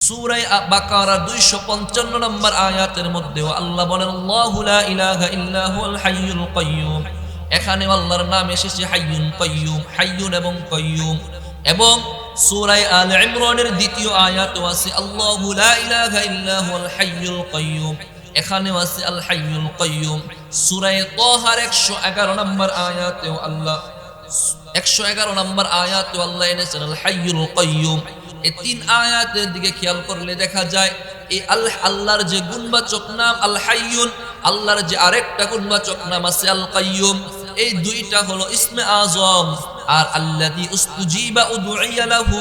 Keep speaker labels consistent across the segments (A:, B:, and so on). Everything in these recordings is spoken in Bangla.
A: সূরা বাকারা 255 নম্বর আয়াতের মধ্যে আল্লাহ বলেন আল্লাহু লা ইলাহা ইল্লা হুয়াল হাইয়ুল কাইয়্যুম। এখানে আল্লাহর নাম এসেছে হাইয়ুন কাইয়্যুম, হাইয়ুন এবং কাইয়্যুম। এবং সূরা আলে ইমরানের দ্বিতীয় আয়াতেও আছে আল্লাহু লা ইলাহা ইল্লা হুয়াল হাইয়ুল কাইয়্যুম, এখানেও আছে আল হাইয়ুল কাইয়্যুম। সূরা তাহার 111 নম্বর আয়াতেও আল্লাহ 111 নম্বর আয়াতেও আল্লাহ এনেছেন আল হাইয়ুল কাইয়্যুম। এই তিন আয়াতের দিকে খেয়াল করলে দেখা যায় এই আল্লাহর যে গুণবাচক নাম আল হাইয়ুন, আল্লাহর যে আরেকটা গুণবাচক নাম আছে আল কাইয়্যুম, এই দুইটা হলো ইসমে আযম। আর আল্লাযী উস্তুজিবা উদউইয়া লাহু,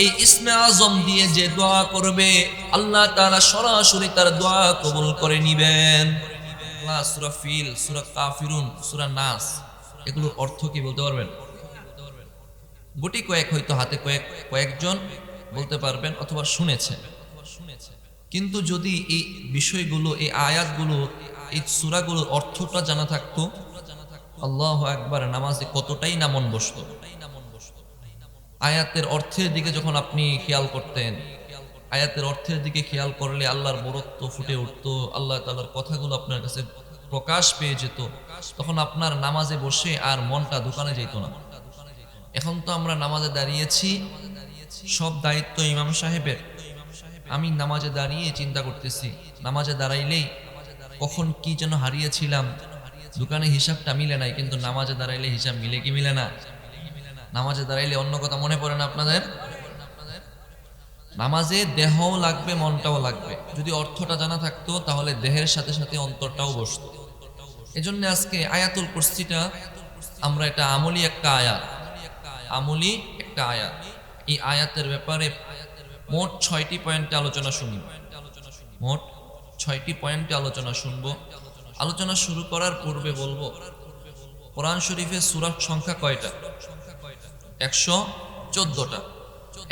A: এই ইসমে আযম দিয়ে যে দোয়া করবে আল্লাহ তাআলা সরাসরি তার দোয়া কবুল করে নেবেন। আল্লাহ সূরা ফিল, সূরা কাফিরুন, সূরা নাস, এগুলোর অর্থ কি বলতে পারবেন? গুটি কয়েক হয়তো হাতে কয়েকজন বলতে পারবেন অথবা শুনেছেন। কিন্তু যদি এই বিষয়গুলো, এই আয়াতগুলো, এই সূরাগুলোর অর্থটা জানা থাকতো, আল্লাহু আকবার, নামাজে কতটাই না মন বসতো। আয়াতের অর্থের দিকে যখন আপনি খেয়াল করতেন, আয়াতের অর্থের দিকে খেয়াল করলে আল্লাহর বরত্ব ফুটে উঠতো, আল্লাহ তাআলার কথাগুলো আপনার কাছে প্রকাশ পেয়ে যেত, তখন আপনার নামাজে বসে আর মনটা দোকানে যেত না। এখন তো আমরা নামাজে দাঁড়িয়েছি, সব দায়িত্ব ইমাম সাহেবের। আমি নামাজে দাঁড়িয়ে চিন্তা করতেছি, নামাজে দাঁড়াইলেই কখন কি যেন হারিয়েছিলাম, দোকানে হিসাবটা মিলে নাই, কিন্তু নামাজে দাঁড়াইলে হিসাব মিলে কি মিলে না? নামাজে দাঁড়াইলে অন্য কথা মনে পড়ে না আপনাদের? নামাজে দেহও লাগবে, মনটাও লাগবে। যদি অর্থটা জানা থাকতো তাহলে দেহের সাথে সাথে অন্তরটাও বসতো। এজন্য আজকে আয়াতুল কুরসিটা আমরা, এটা আমলি একটা আয়াত, আমলি একটা আয়াত। এই আয়াতের ব্যাপারে মোট 6টি পয়েন্টে আলোচনা শুনব। মোট 6টি পয়েন্টে আলোচনা শুনবো। আলোচনা শুরু করার পূর্বে বলবো, কোরআন শরীফের সূরা সংখ্যা কয়টা? 114টা।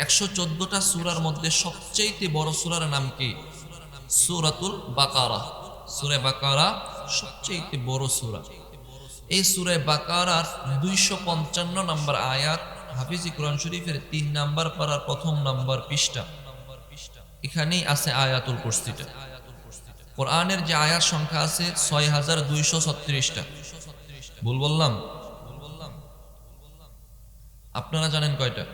A: 114টা সূরার মধ্যে সবচেয়ে বড় সূরার নাম কি? সূরাতুল বাকারা। সূরা বাকারা সবচেয়ে বড় সূরা। এই সূরা বাকারার 255 নম্বর আয়াত, হাফিজি কোরআন শরীফের 3 নাম্বার পারার 1ম নাম্বার পৃষ্ঠা, এখানেই আছে আয়াতুল কুরসিটা। কোরআনের যে আয়াত সংখ্যা আছে 6236টা। ভুল বললাম? আপনারা জানেন কয়টা?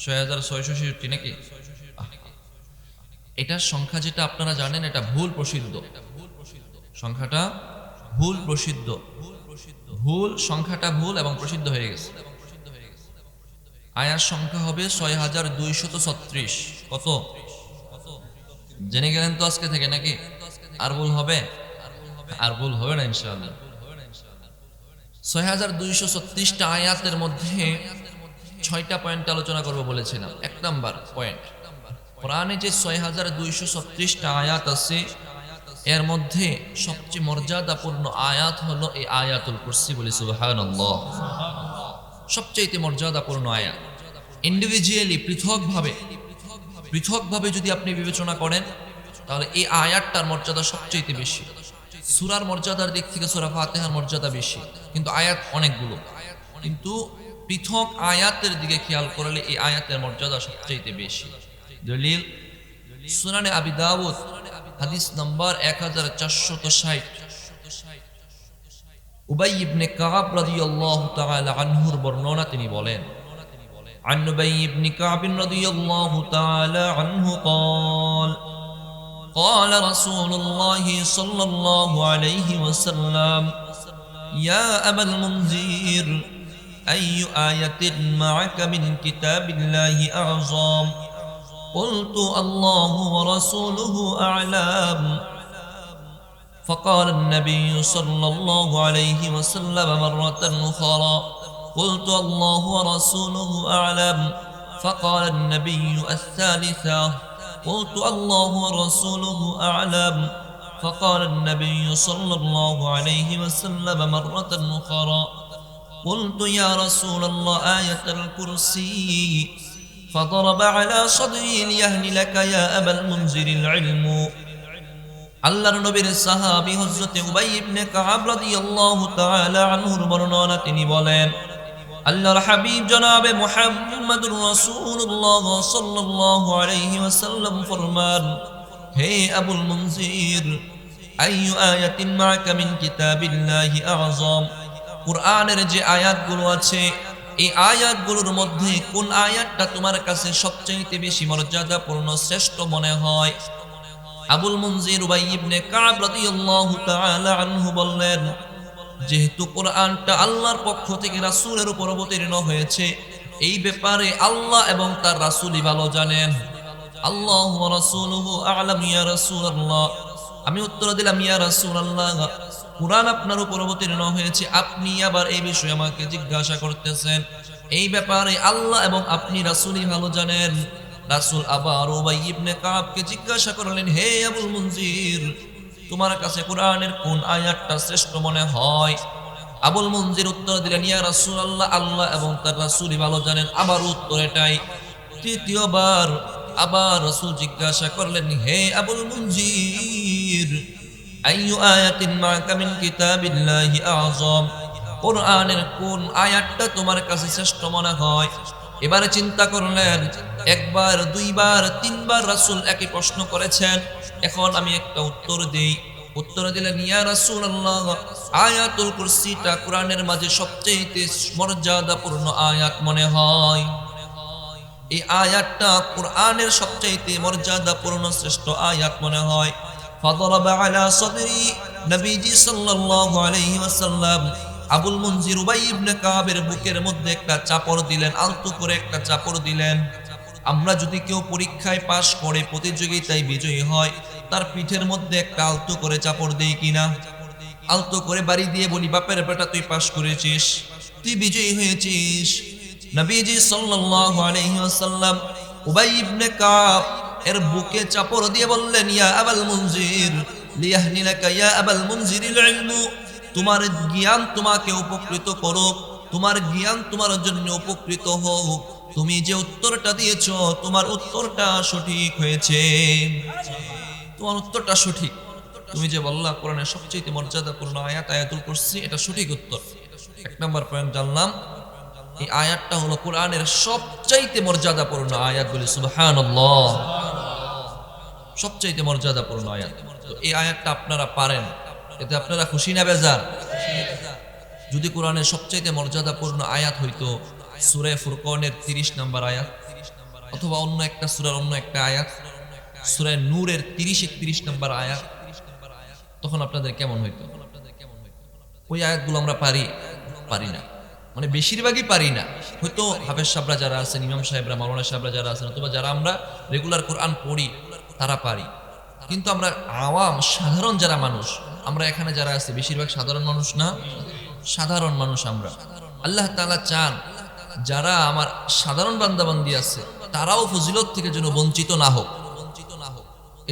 A: 6666 নাকি? এটার সংখ্যা যেটা আপনারা জানেন এটা ভুল প্রসিদ্ধ। সংখ্যাটা ভুল প্রসিদ্ধ, ভুল, সংখ্যাটা ভুল এবং প্রসিদ্ধ হয়ে গেছে। আয়াত সংখ্যা হবে 6236। কত জেনে গেলেন তো আজকে থেকে নাকি? আর ভুল হবে? আর ভুল হবে না ইনশাআল্লাহ। 6236টা আয়াতের মধ্যে 6টা পয়েন্ট আলোচনা করব বলেছিলাম। 1 নাম্বার পয়েন্ট, কোরআনে যে 6236টা আয়াত আছে এর মধ্যে সবচেয়ে মর্যাদাপূর্ণ আয়াত হলো এই আয়াতুল কুরসি। বলি সুবহানাল্লাহ। সবচেয়ে মর্যাদাপূর্ণ আয়াত। ইন্ডিভিজুয়ালি, পৃথকভাবে যদি আপনি বিবেচনা করেন তাহলে এই আয়াতটার মর্যাদা সবচেয়ে বেশি। সূরার মর্যাদার দিক থেকে সূরা ফাতিহার মর্যাদা বেশি, কিন্তু আয়াত অনেকগুলো। কিন্তু পৃথক আয়াতের দিকে খেয়াল করলে এই আয়াতের মর্যাদা সবচেয়ে বেশি। দলিল সুনানে আবি দাউদ হাদিস নাম্বার 1460। উবাই ইবনে কাব রাদিয়াল্লাহু তাআলা আনহুর বর্ণনা, তিনি বলেন, عن أبي بن كعب رضي الله تعالى عنه قال قال رسول الله صلى الله عليه وسلم يا أبا المنذر أي آية معك من كتاب الله أعظم قلت الله ورسوله أعلم فقال النبي صلى الله عليه وسلم مرة أخرى قلت الله ورسوله أعلم فقال النبي الثالثة قلت الله ورسوله أعلم فقال النبي صلى الله عليه وسلم مرة أخرى قلت يا رسول الله آية الكرسي فضرب على صدري ليهن لك يا أبا المنذر العلم আল্লাহর নবীর সাহাবী হযরত উবাই ইবনে কাব রাদিয়াল্লাহু তাআলা আনহুর বর্ণনা, তিনি বলেন, আল্লাহর হাবিব জনাবে মুহাম্মদুর রাসূলুল্লাহ সাল্লাল্লাহু আলাইহি ওয়াসাল্লাম ফরমান, হে আবুল মুনজির, আইয়ু আয়াতিন মা'কা মিন কিতাবিল্লাহি আ'যাম, কুরআনের যে আয়াতগুলো আছে এই আয়াতগুলোর মধ্যে কোন আয়াতটা তোমার কাছে সবচেয়ে বেশি মর্যাদাপূর্ণ শ্রেষ্ঠ মনে হয়? আবুল মুনজির উবাই ইবনে কাব রাদিয়াল্লাহু তাআলা আনহু বললেন, যেহেতু কোরআনটা আল্লাহর পক্ষ থেকে রাসূলের উপর অবতীর্ণ হয়েছে, এই ব্যাপারে আল্লাহ এবং তার রাসূলই ভালো জানেন। আল্লাহু ওয়া রাসূলুহু আ'লাম ইয়া রাসূলুল্লাহ। আমি উত্তর দিলাম, ইয়া রাসূলুল্লাহ, কুরআন আপনার উপর অবতীর্ণ হয়েছে, আপনি আবার এই বিষয়ে আমাকে জিজ্ঞাসা করতেছেন? এই ব্যাপারে আল্লাহ এবং আপনি রাসূলই ভালো জানেন। রাসূল আবার উবাই ইবনে কাবকে জিজ্ঞাসা করলেন, হে আবুল মুনজির, তোমার কাছে কোরআনের কোন আয়াতটা শ্রেষ্ঠ মনে হয়? আবুল মুনজির উত্তর দিলেন, ইয়া রাসূলুল্লাহ, আল্লাহ এবং তার রাসূলই ভালো জানেন। আবার উত্তর এটাই। তৃতীয়বার আবার রাসূল জিজ্ঞাসা করলেন, হে আবুল মুনজির, আইয়ু আয়াতিন মা'কা মিন কিতাবিল্লাহি আ'যাম, কোরআনের কোন আয়াতটা তোমার কাছে শ্রেষ্ঠ মনে হয়? এবারে চিন্তা করলেন, একবার, দুইবার, তিনবার রাসূল একই প্রশ্ন করেছেন, এখন আমি একটা উত্তর দেই। উত্তর দিলেন, ইয়া রাসূলুল্লাহ, আয়াতুল কুরসিটা কোরআনের মাঝে সবচেয়ে মর্যাদাপূর্ণ আয়াত মনে হয়। এই আয়াতটা কোরআনের সবচেয়ে মর্যাদাপূর্ণ শ্রেষ্ঠ আয়াত মনে হয়। ফাদরাবা আলা সাদরি, নবীজি সাল্লাল্লাহু আলাইহি ওয়াসাল্লাম আবুল মুনজির উবাই ইবনে কাবের বুকের মধ্যে একটা চাপড় দিলেন, আলতো করে একটা চাপড় দিলেন। আমরা যদি কেউ পরীক্ষায় পাশ করে প্রতিযোগিতায় বিজয়ী হয়, তার পিঠের মধ্যে একটা আলতো করে চাপড় দেই কিনা? আলতো করে বাড়ি দিয়ে বলি, বাপের বেটা তুই পাশ করেছিস, তুই বিজয়ী হয়েছিস। নবীজি সাল্লাল্লাহু আলাইহি ওয়াসাল্লাম উবাই ইবনে কাব এর বুকে চাপড় দিয়ে বললেন, ইয়া আবুল মুনজির, লিয়াহনিলাকা ইয়া আবুল মুনজিরিল ইলমু, তোমার জ্ঞান তোমাকে উপকৃত করুক, তোমার জ্ঞান তোমার জন্য উপকৃত হোক। তুমি যে উত্তরটা দিয়েছো, তোমার উত্তরটা সঠিক হয়েছে, তোমার উত্তরটা সঠিক। তুমি যে বললা কোরআনের সবচেয়ে মর্যাদাপূর্ণ আয়াত আয়াতুল কুরসি, এটা সঠিক উত্তর। এক নম্বর পয়েন্ট জানলাম, এই আয়াতটা হলো কোরআনের সবচাইতে মর্যাদাপূর্ণ আয়াত। বলি সুবহানাল্লাহ, সবচাইতে মর্যাদাপূর্ণ আয়াত। তো এই আয়াতটা আপনারা পারেন, এতে আপনারা খুশি না বেজার? যদি কোরআনের সবচাইতে মর্যাদাপূর্ণ আয়াত হইতো সূরা ফুরকানের 30 নম্বর আয়াত, অথবা অন্য একটা সূরার অন্য একটা আয়াত, সূরা নূরের 30-31 নম্বর আয়াত, তখন আপনাদের কেমন হইতো? ওই আয়াতগুলো আমরা পারি না, মানে বেশিরভাগই পারি না। হয়তো হাফেজ সাহেবরা যারা আছেন, ইমাম সাহেবরা, মাওলানা সাহেবরা যারা আছেন, অথবা যারা আমরা রেগুলার কোরআন পড়ি, তারা পারি। কিন্তু আমরা আওয়াম, সাধারণ যারা মানুষ, আমরা এখানে যারা আছে বেশিরভাগ সাধারণ মানুষ না, সাধারণ মানুষ আমরা। আল্লাহ তাআলা চান যারা আমার সাধারণ বান্দাবান্দি আছে তারাও ফজিলত থেকে যেন বঞ্চিত না হোক।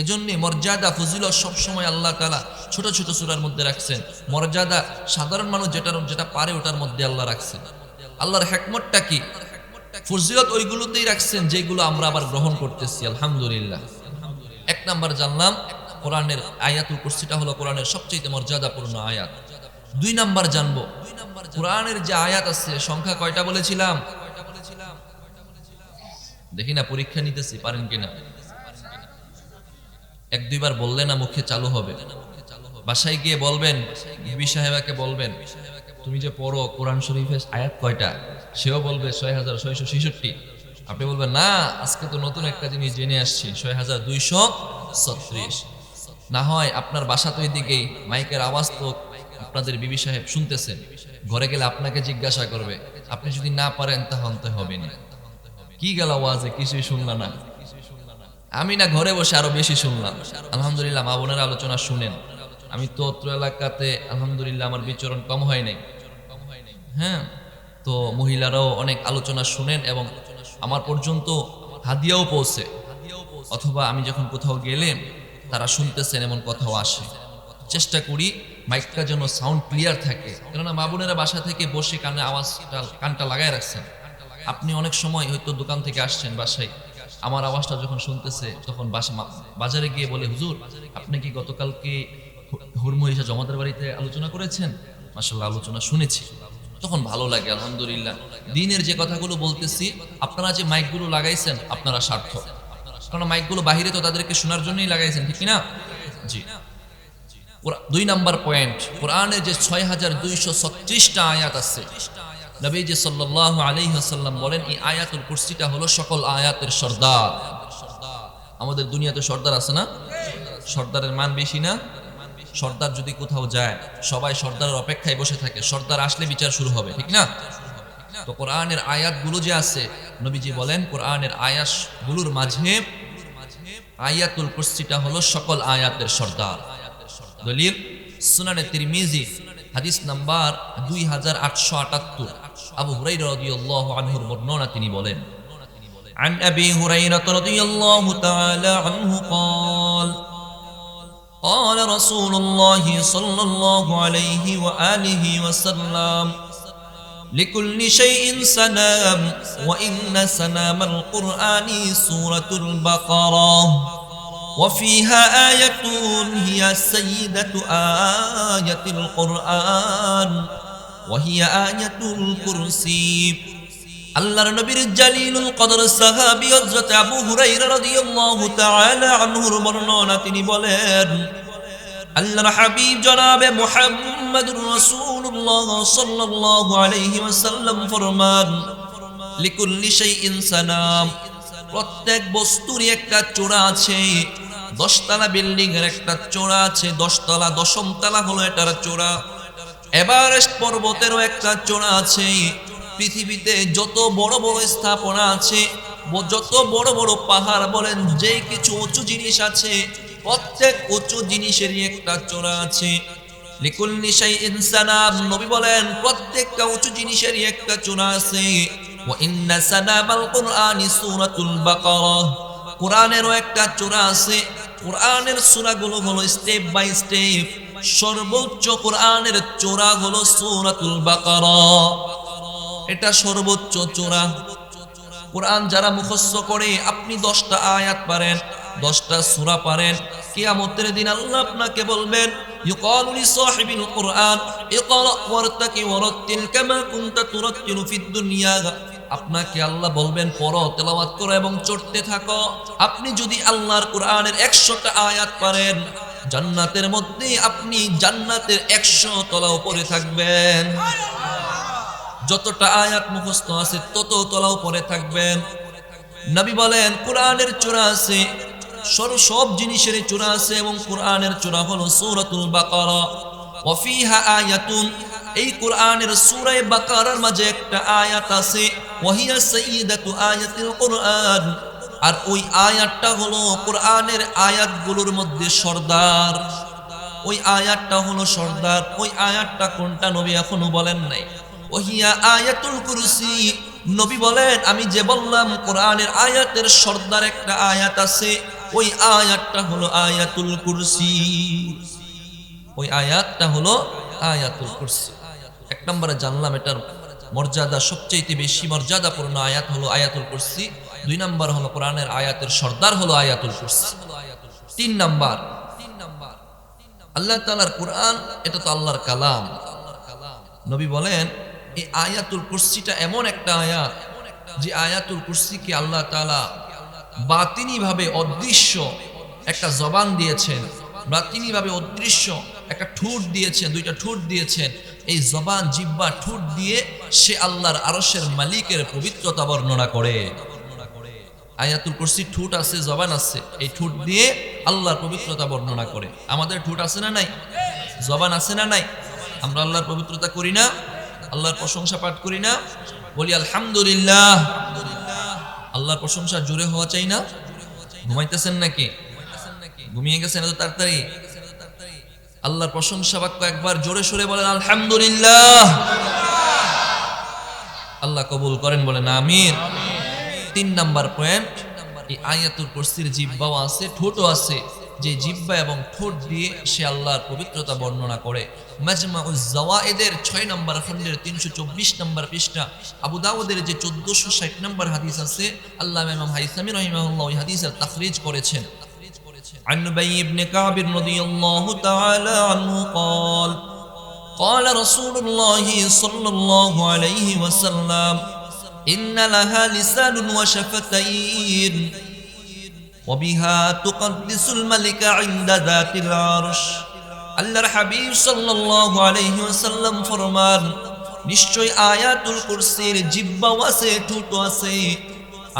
A: এজন্য মর্যাদা, ফজিলত সবসময় আল্লাহ তাআলা ছোট ছোট সূরার মধ্যে রাখছেন। মর্যাদা সাধারণ মানুষ যেটা পারে ওটার মধ্যে আল্লাহ রাখছেন। আল্লাহর হিকমতটা কি? ফজিলত ওইগুলোতেই রাখছেন যেগুলো আমরা আবার গ্রহণ করতেছি, আলহামদুলিল্লাহ। এক নাম্বার জানলাম, কোরআনের আয়াতুল কুরসিটা হলো কোরআনের সবচেয়ে মর্যাদাপূর্ণ আয়াত। দুই নাম্বার জানবো, কোরআনের যে আয়াত আছে সংখ্যা কয়টা বলেছিলাম? দেখি না, পরীক্ষা নিতেছি, পারেন কিনা। এক দুইবার বললে না মুখে চালু হবে। বাসায় গিয়ে বলবেন, বিবি সাহেবাকে বলবেন, তুমি যে পড়ো কোরআন শরীফের আয়াত কয়টা? সেও বলবে ৬৬৬৬। আপনি বলবেন, না আজকে তো নতুন একটা জিনিস জেনে আসছি, ৬২৩৬। না হয় আপনার বাসা তো এদিকেই, মাইকের আওয়াজ তো আপনাদের বিবি সাহেব শুনতেছেন, ঘরে গেলে আপনাকে জিজ্ঞাসা করবে, আপনি যদি না পারেন তাহলে তো হবে না। কি গেল আওয়াজে, কিছুই শুনলাম না। আমি না ঘরে বসে আরো বেশি শুনলাম। আলহামদুলিল্লাহ, মা বোনেরা আলোচনা শুনেন। আমি তো অত্র এলাকাতে আলহামদুলিল্লাহ আমার বিচরণ কম হয় নাই। হ্যাঁ, তো মহিলারাও অনেক আলোচনা শুনেন এবং আমার পর্যন্ত হাদিয়াও পৌঁছে, অথবা আমি যখন কোথাও গেলে তারা শুনতেছেন এমন কথাও আসে। চেষ্টা করি মাইকটা যেন সাউন্ড ক্লিয়ার থাকে, কেননা মা বোনেরা বাসা থেকে বসে কানটা লাগায় রাখছেন। আপনি অনেক সময় হয়তো দোকান থেকে আসছেন বাসায়, আমার আওয়াজটা যখন শুনতেছে তখন বাজারে গিয়ে বলে, হুজুর আপনি কি গতকালকে হুরমুহিসা জমাদার বাড়িতে আলোচনা করেছেন? মাশাআল্লাহ, আলোচনা শুনেছি। তখন ভালো লাগে আলহামদুলিল্লাহ। দিনের যে কথাগুলো বলতেছি, আপনারা যে মাইকগুলো লাগাইছেন আপনারা সার্থক, কারণ মাইকগুলো বাহিরে তো তাদেরকে শোনার জন্যই লাগাইছেন, ঠিক না? জি। 2 নাম্বার পয়েন্ট, কোরআনে যে 6236টা আয়াত আছে, নবীজি সাল্লাল্লাহু আলাইহি ওয়াসাল্লাম বলেন এই আয়াতুল কুরসিটা হলো সকল আয়াতের সর্দার। আমাদের দুনিয়াতে সর্দার আছে না? সর্দারের মান বেশি না? সর্দার যদি কোথাও যায় সবাই সর্দারের অপেক্ষায় বসে থাকে, সর্দার আসলে বিচার শুরু হবে, ঠিক না? তো কোরআনের আয়াতগুলো যে আছে, নবীজি বলেন কোরআনের আয়াতগুলোর মাঝে আয়াতুল কুরসিটা হলো সকল আয়াতের সর্দার। দলিল সুনানে তিরমিজি হাদিস নাম্বার 2878, আবু হুরায়রা রাদিয়াল্লাহু আনহুর বর্ণনা, তিনি বলেন عن أبي هريرة رضي الله تعالى عنه قال قال رسول الله صلى الله عليه وآله وسلم لكل شيء سنام وإن سنام القرآن سورة البقرة وفيها آية هي سيدة آية القرآن وهي آية الكرسي আল্লাহর নবীর জালিলুল কদর সাহাবী হযরত আবু হুরায়রা রাদিয়াল্লাহু তাআলা আনহুর বর্ণনা, তিনি বলেন আল্লাহর হাবিব জনাবে মুহাম্মদুর রাসূলুল্লাহ সাল্লাল্লাহু আলাইহি ওয়াসাল্লাম ফরমান লিকুল্লি শাইইন সানাম, প্রত্যেক বস্তুরই একটা চূড়া আছে। 10 তলা বিল্ডিং এর একটা চূড়া আছে, 10 তলা, 10ম তলা হলো এটার চূড়া। এভারেস্ট পর্বতেরও একটা চূড়া আছে। পৃথিবীতে যত বড় বড় স্থাপনা আছে, যত বড় বড় পাহাড় বলেন, যে কিছু উঁচু জিনিস আছে, প্রত্যেক উঁচু জিনিসেরই একটা চূড়া আছে। লিকুল্লি শাইইন সানাম, নবী বলেন প্রত্যেকটা উঁচু জিনিসেরই একটা চূড়া আছে। ওয়া ইন্না সানামাল কুরআনি সূরাতুল বাকারা, কোরআনেরও একটা চূড়া আছে। কোরআনের সূরাগুলো হলো স্টেপ বাই স্টেপ, সর্বোচ্চ কোরআনের চূড়া হলো সূরাতুল বাকারা, এটা সর্বোচ্চ চূড়া। কোরআন যারা মুখস্থ করে, আপনি 10টা আয়াত পারেন, 10টা সূরা পারেন, কিয়ামতের দিন আল্লাহ আপনাকে বলবেন ইউকালু লিসাহিবিল কুরআন ইকরা ওয়ারতাকি ওয়ারাতিল কামা কুনতা তুরাতিলু ফিদ দুনিয়া, আপনাকে আল্লাহ বলবেন পড়ো, তেলাওয়াত করো এবং চড়তে থাকো। আপনি যদি আল্লাহর কোরআনের 100টা আয়াত পারেন, জান্নাতের মধ্যে আপনি জান্নাতের 100 তলা উপরে থাকবেন। যতটা আয়াত মুখস্থ আছে তত তলা উপরে থাকবেন। নবী বলেন কোরআনের চূড়া আছে, সব জিনিসের চূড়া আছে, এবং কোরআনের চূড়া হলো সূরাতুল বাকারা। ওয়া ফিহা আয়াতুন, এই কোরআনের সূরা বাকারার মাঝে একটা আয়াত আছে, ওয়া হিয়া সাইয়্যিদাতু আয়াতিল কুরআন, আর ওই আয়াতটা হলো কোরআনের আয়াতগুলোর মধ্যে সর্দার। ওই আয়াতটা হলো সর্দার। ওই আয়াতটা কোনটা নবী এখনো বলেন নাই। ওহিয়া আয়াতুল কুরসি, নবী বলেন আমি যে বললাম কোরআনের আয়াতের সর্দার একটা আয়াত আছে, ওই আয়াতটা হলো আয়াতুল কুরসি। ওই আয়াতটা হলো আয়াতুল কুরসি। 1 নম্বরে জানলাম এটার মর্যাদা, সবচেয়ে বেশি মর্যাদাপূর্ণ আয়াত হলো আয়াতুল কুরসি। 2 নম্বর হলো কোরআনের আয়াতের সর্দার হলো আয়াতুল কুরসি। 3 নম্বর, আল্লাহ তাআলার কোরআন, এটা তো আল্লাহর কালাম। নবী বলেন এই আয়াতুল কুরসিটা এমন একটা আয়াত, যে আয়াতুল কুরসিকে আল্লাহ তাআলা বাতিনিভাবে অদৃশ্য একটা জবান দিয়েছেন, বাতিনিভাবে অদৃশ্য একটা ঠোঁট দিয়েছেন, 2টা ঠোঁট দিয়েছেন। এই জবান, জিহ্বা, ঠোঁট দিয়ে সে আল্লাহর আরশের মালিকের পবিত্রতা বর্ণনা করে। আয়াতুল কুরসির ঠোঁট আছে, জবান আছে, এই ঠোঁট দিয়ে আল্লাহর পবিত্রতা বর্ণনা করে। আমাদের ঠোঁট আছে না নাই? জবান আছে না নাই? আমরা আল্লাহর পবিত্রতা করি না? আল্লাহর প্রশংসা পাঠ করি না? বলি আলহামদুলিল্লাহ। আল্লাহর প্রশংসা জোরে হওয়া চাই না? ঘুমাইতেছেন নাকি? ঘুমিয়ে গেছেন এত তাড়াতাড়ি? আল্লাহর প্রশংসা বাক্য একবার জোরে সোরে বলেন আলহামদুলিল্লাহ। আল্লাহ কবুল করেন, বলেন আমিন। 3 নাম্বার পয়েন্ট, এই আয়াতুল কুরসির জিহ্বাও আছে, ঠোঁটও আছে, যে জিহ্বা এবং ঠোঁট দিয়ে সে আল্লাহর পবিত্রতা বর্ণনা করে। মাজমাউজ জাওয়ায়েদের 6 নম্বর খণ্ডের 324 নম্বর পৃষ্ঠা, আবু দাউদের যে 1460 নম্বর হাদিস আছে, আল্লামা ইমাম হাইসামি রাহিমাহুল্লাহ ওই হাদিসের তাখরিজ করেছেন। عن أبي بن كعب رضي الله تعالى عنه قال قال رسول الله صلى الله عليه وسلم إن لها لسان وشفتين وبها تقدس الملك عند ذات العرش আল্লাহর হাবিব সাল্লাল্লাহু আলাইহি ওয়াসাল্লাম ফরমান নিশ্চয় আয়াতুল কুরসির জিহ্বাও আছে ঠোঁটও আছে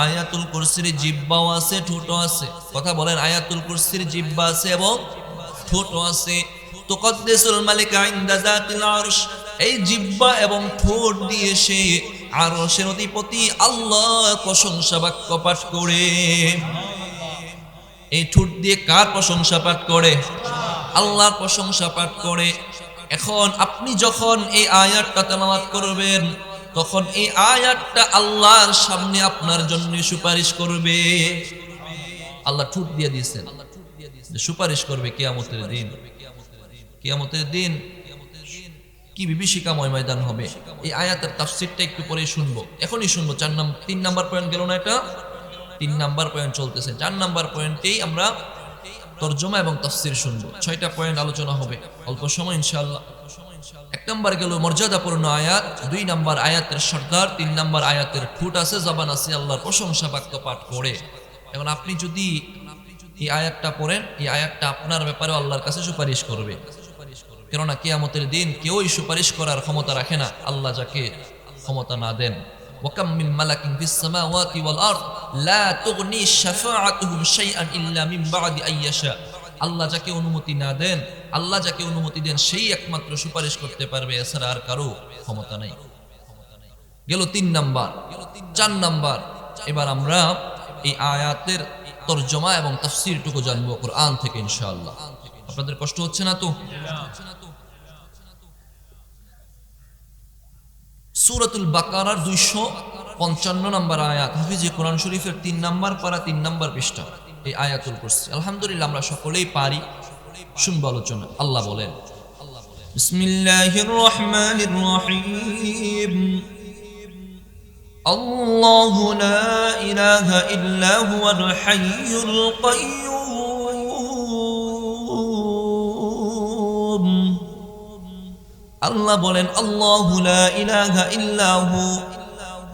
A: আয়াতুল কুরসির জিহ্বাও আছে ঠোঁটও আছে কথা বলেন আয়াতুল কুরসির জিহ্বা আছে এবং ঠোঁটও আছে তুকদ্দিসুল মালিকা ইনদা যাতিল আরশ এই জিহ্বা এবং ঠোঁট দিয়ে সে আরশের অধিপতি আল্লাহর প্রশংসা বাক্য পাঠ করে এই ঠোঁট দিয়ে কার প্রশংসা পাঠ করে আল্লাহর প্রশংসা পাঠ করে এখন আপনি যখন এই আয়াতটা তেলাওয়াত করবেন তখন এই আয়াতটা আল্লাহর সামনে আপনার জন্য সুপারিশ করবে আল্লাহ ঠোঁট দিয়ে দিয়েছেন সুপারিশ করবে কিয়ামতের দিন কিয়ামতের দিন কি বিভীষিকাময় ময়দান হবে এই আয়াতের তাফসীরটা একটু পরে শুনবো এখনই শুনবো 3 নাম্বার পয়েন্ট গেল না এটা 3 নাম্বার পয়েন্ট চলতেছে 4 নাম্বার পয়েন্টেই আমরা তরজমা এবং তাফসীর শুনবো 6টা পয়েন্ট আলোচনা হবে অল্প সময় ইনশাআল্লাহ 1 নাম্বার গেল মর্যাদাপূর্ণ আয়াত 2 নাম্বার আয়াতের সরদার 3 নাম্বার আয়াতের ঠোঁট আছে জবান আছে আল্লাহর প্রশংসা বাক্য পাঠ করে এখন আপনি যদি এই আয়াতটা পড়েন এই আয়াতটা আপনার ব্যাপারে আল্লাহর কাছে সুপারিশ করবে কেননা কিয়ামতের দিন কেউই সুপারিশ করার ক্ষমতা রাখে না আল্লাহ যাকে ক্ষমতা না দেন ওয়াকাম মিন মালাকিন ফিস সামাওয়াতি ওয়াল আরদ লা তুগনি শাফাআতুহুম শাইআন ইল্লা মিন বাদি আইয়াশা আল্লাহ যাকে অনুমতি না দেন আল্লাহ যাকে অনুমতি দেন সেই একমাত্র সুপারিশ করতে পারবে এছাড়া আর কারো ক্ষমতা নাই গেল 3 নাম্বার 4 নাম্বার এবার আমরা এই আয়াতের তরজমা এবং তাফসীরটুকু জানবো কোরআন থেকে ইনশাআল্লাহ আপনাদের কষ্ট হচ্ছে না তো সূরাতুল বাকারার 255 নম্বর আয়াত হাফিজে কোরআন শরীফের 3 নাম্বার পারা 3 নাম্বার পৃষ্ঠা এই আয়াতুল কুরসি আলহামদুলিল্লাহ আমরা সকলেই পারি শুনবো আলোচনা আল্লাহ বলেন বিসমিল্লাহির রহমানির রহিম আল্লাহু লা ইলাহা ইল্লা হুয়াল হাইয়ুল কাইয়্যুম আল্লাহ বলেন আল্লাহু লা ইলাহা ইল্লাহু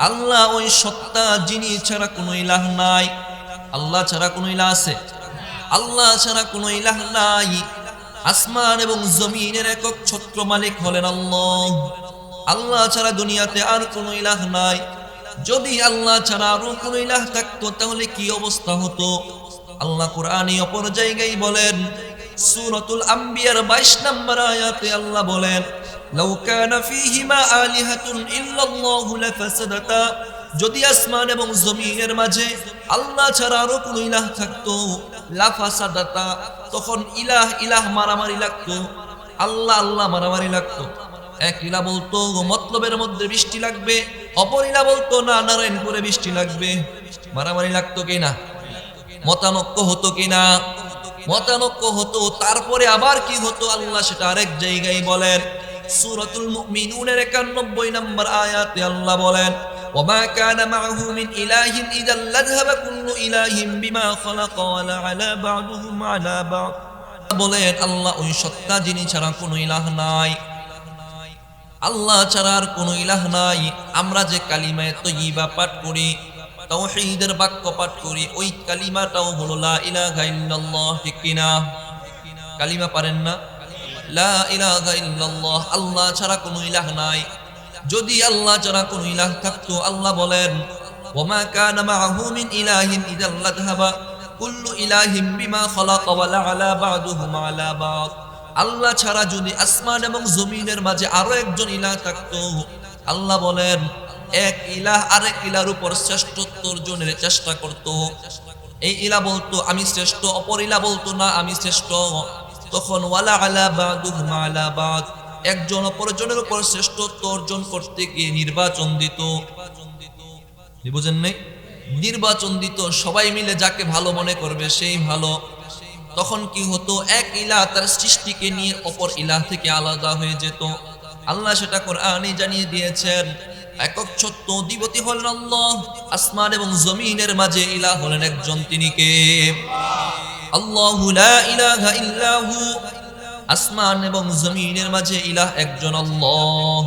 A: আল্লাহ ওই সত্তা যিনি ছাড়া কোনো ইলাহ নাই আল্লাহ ছাড়া কোনো ইলাহ আছে আল্লাহ ছাড়া কোনো ইলাহ নাই আসমান এবং জমিনের একক ছত্র মালিক হলেন আল্লাহ আল্লাহ ছাড়া দুনিয়াতে আর কোনো ইলাহ নাই যদি আল্লাহ ছাড়া আরো কোনো ইলাহ থাকতো তাহলে কি অবস্থা হতো আল্লাহ কোরআনে অপর জায়গায় বলেন সূরাতুল আম্বিয়ার 22 নম্বর আয়াতে আল্লাহ বলেন লাউ কানা ফীহিমা আলিহাতুন ইল্লাল্লাহু লাফাসাদাতা যদি আসমান এবং জমিনের মাঝে আল্লাহ ছাড়া আরো কোনো ইলাহ থাকতো লাফাসাদাতা তখন ইলাহ ইলাহ মারামারি লাগতো আল্লাহ আল্লাহ মারামারি লাগতো এক ইলাহ বলতো মতলবের মধ্যে বৃষ্টি লাগবে অপর ইলাহ বলতো না নারায়ণপুরে বৃষ্টি লাগবে মারামারি লাগতো কিনা মতানক্য হতো কিনা মতানক্য হতো তারপরে আবার কি হতো আল্লাহ সেটা আরেক জায়গায় বলেন সূরাতুল মুমিনুনের 91 নম্বর আয়াতে আল্লাহ বলেন ওমা কানা মাআহু মিন ইলাহিন ইযাল লাযহাবা কুল্লু ইলাহিন বিমা খালাকা ওয়া আলা বা'দুহুম আলা বা'দ বলেন আল্লাহ ওই সত্তা যিনি ছাড়া কোনো ইলাহ নাই আল্লাহ ছাড়া আর কোনো ইলাহ নাই আমরা যে কালিমায়ে তাইয়্যিবা পাঠ করি তাওহীদের বাক্য পাঠ করি ওই কালিমাটাও হলো লা ইলাহা ইল্লাল্লাহ ঠিক কিনা কালিমা পারেন না লা ইলাহা ইল্লাল্লাহ আল্লাহ ছাড়া কোনো ইলাহ নাই যদি আল্লাহ ছাড়া কোনো ইলাহ থাকতো আল্লাহ বলেন ওমা কানা মাআহু মিন ইলাহিন ইযাল লাযহাবা কুল্লু ইলাহিন বিমা খালাকা ওয়া আলা বা'দুহুম আলা বা'দ আল্লাহ ছাড়া যদি আসমান এবং জমিনের মাঝে আরো একজন ইলাহ থাকতো আল্লাহ বলেন এক ইলাহ আরেক ইলাহর উপর শ্রেষ্ঠত্ব অর্জনের চেষ্টা করত এই ইলাহ বলতো আমি শ্রেষ্ঠ অপর ইলাহ বলতো না আমি শ্রেষ্ঠ তখন ওয়ালা আলা বা'দুহুম আলা বা'দ একজন অপরজনের উপর শ্রেষ্ঠত্ব অর্জন করতে গিয়ে নির্বাচন দিত বুঝেন নাই নির্বাচন দিত সবাই মিলে যাকে ভালো মনে করবে সেই ভালো তখন কি হতো এক ইলাহ তার সৃষ্টিকে নিয়ে অপর ইলাহ থেকে আলাদা হয়ে যেত আল্লাহ সেটা কোরআনে জানিয়ে দিয়েছেন একক সত্য অধিপতি হলেন আল্লাহ আসমান এবং জমিনের মাঝে ইলাহ হলেন একজন তিনি কে আল্লাহু লা ইলাহা ইল্লাহু আসমান এবং জমিনের মাঝে ইলাহ একজন আল্লাহ।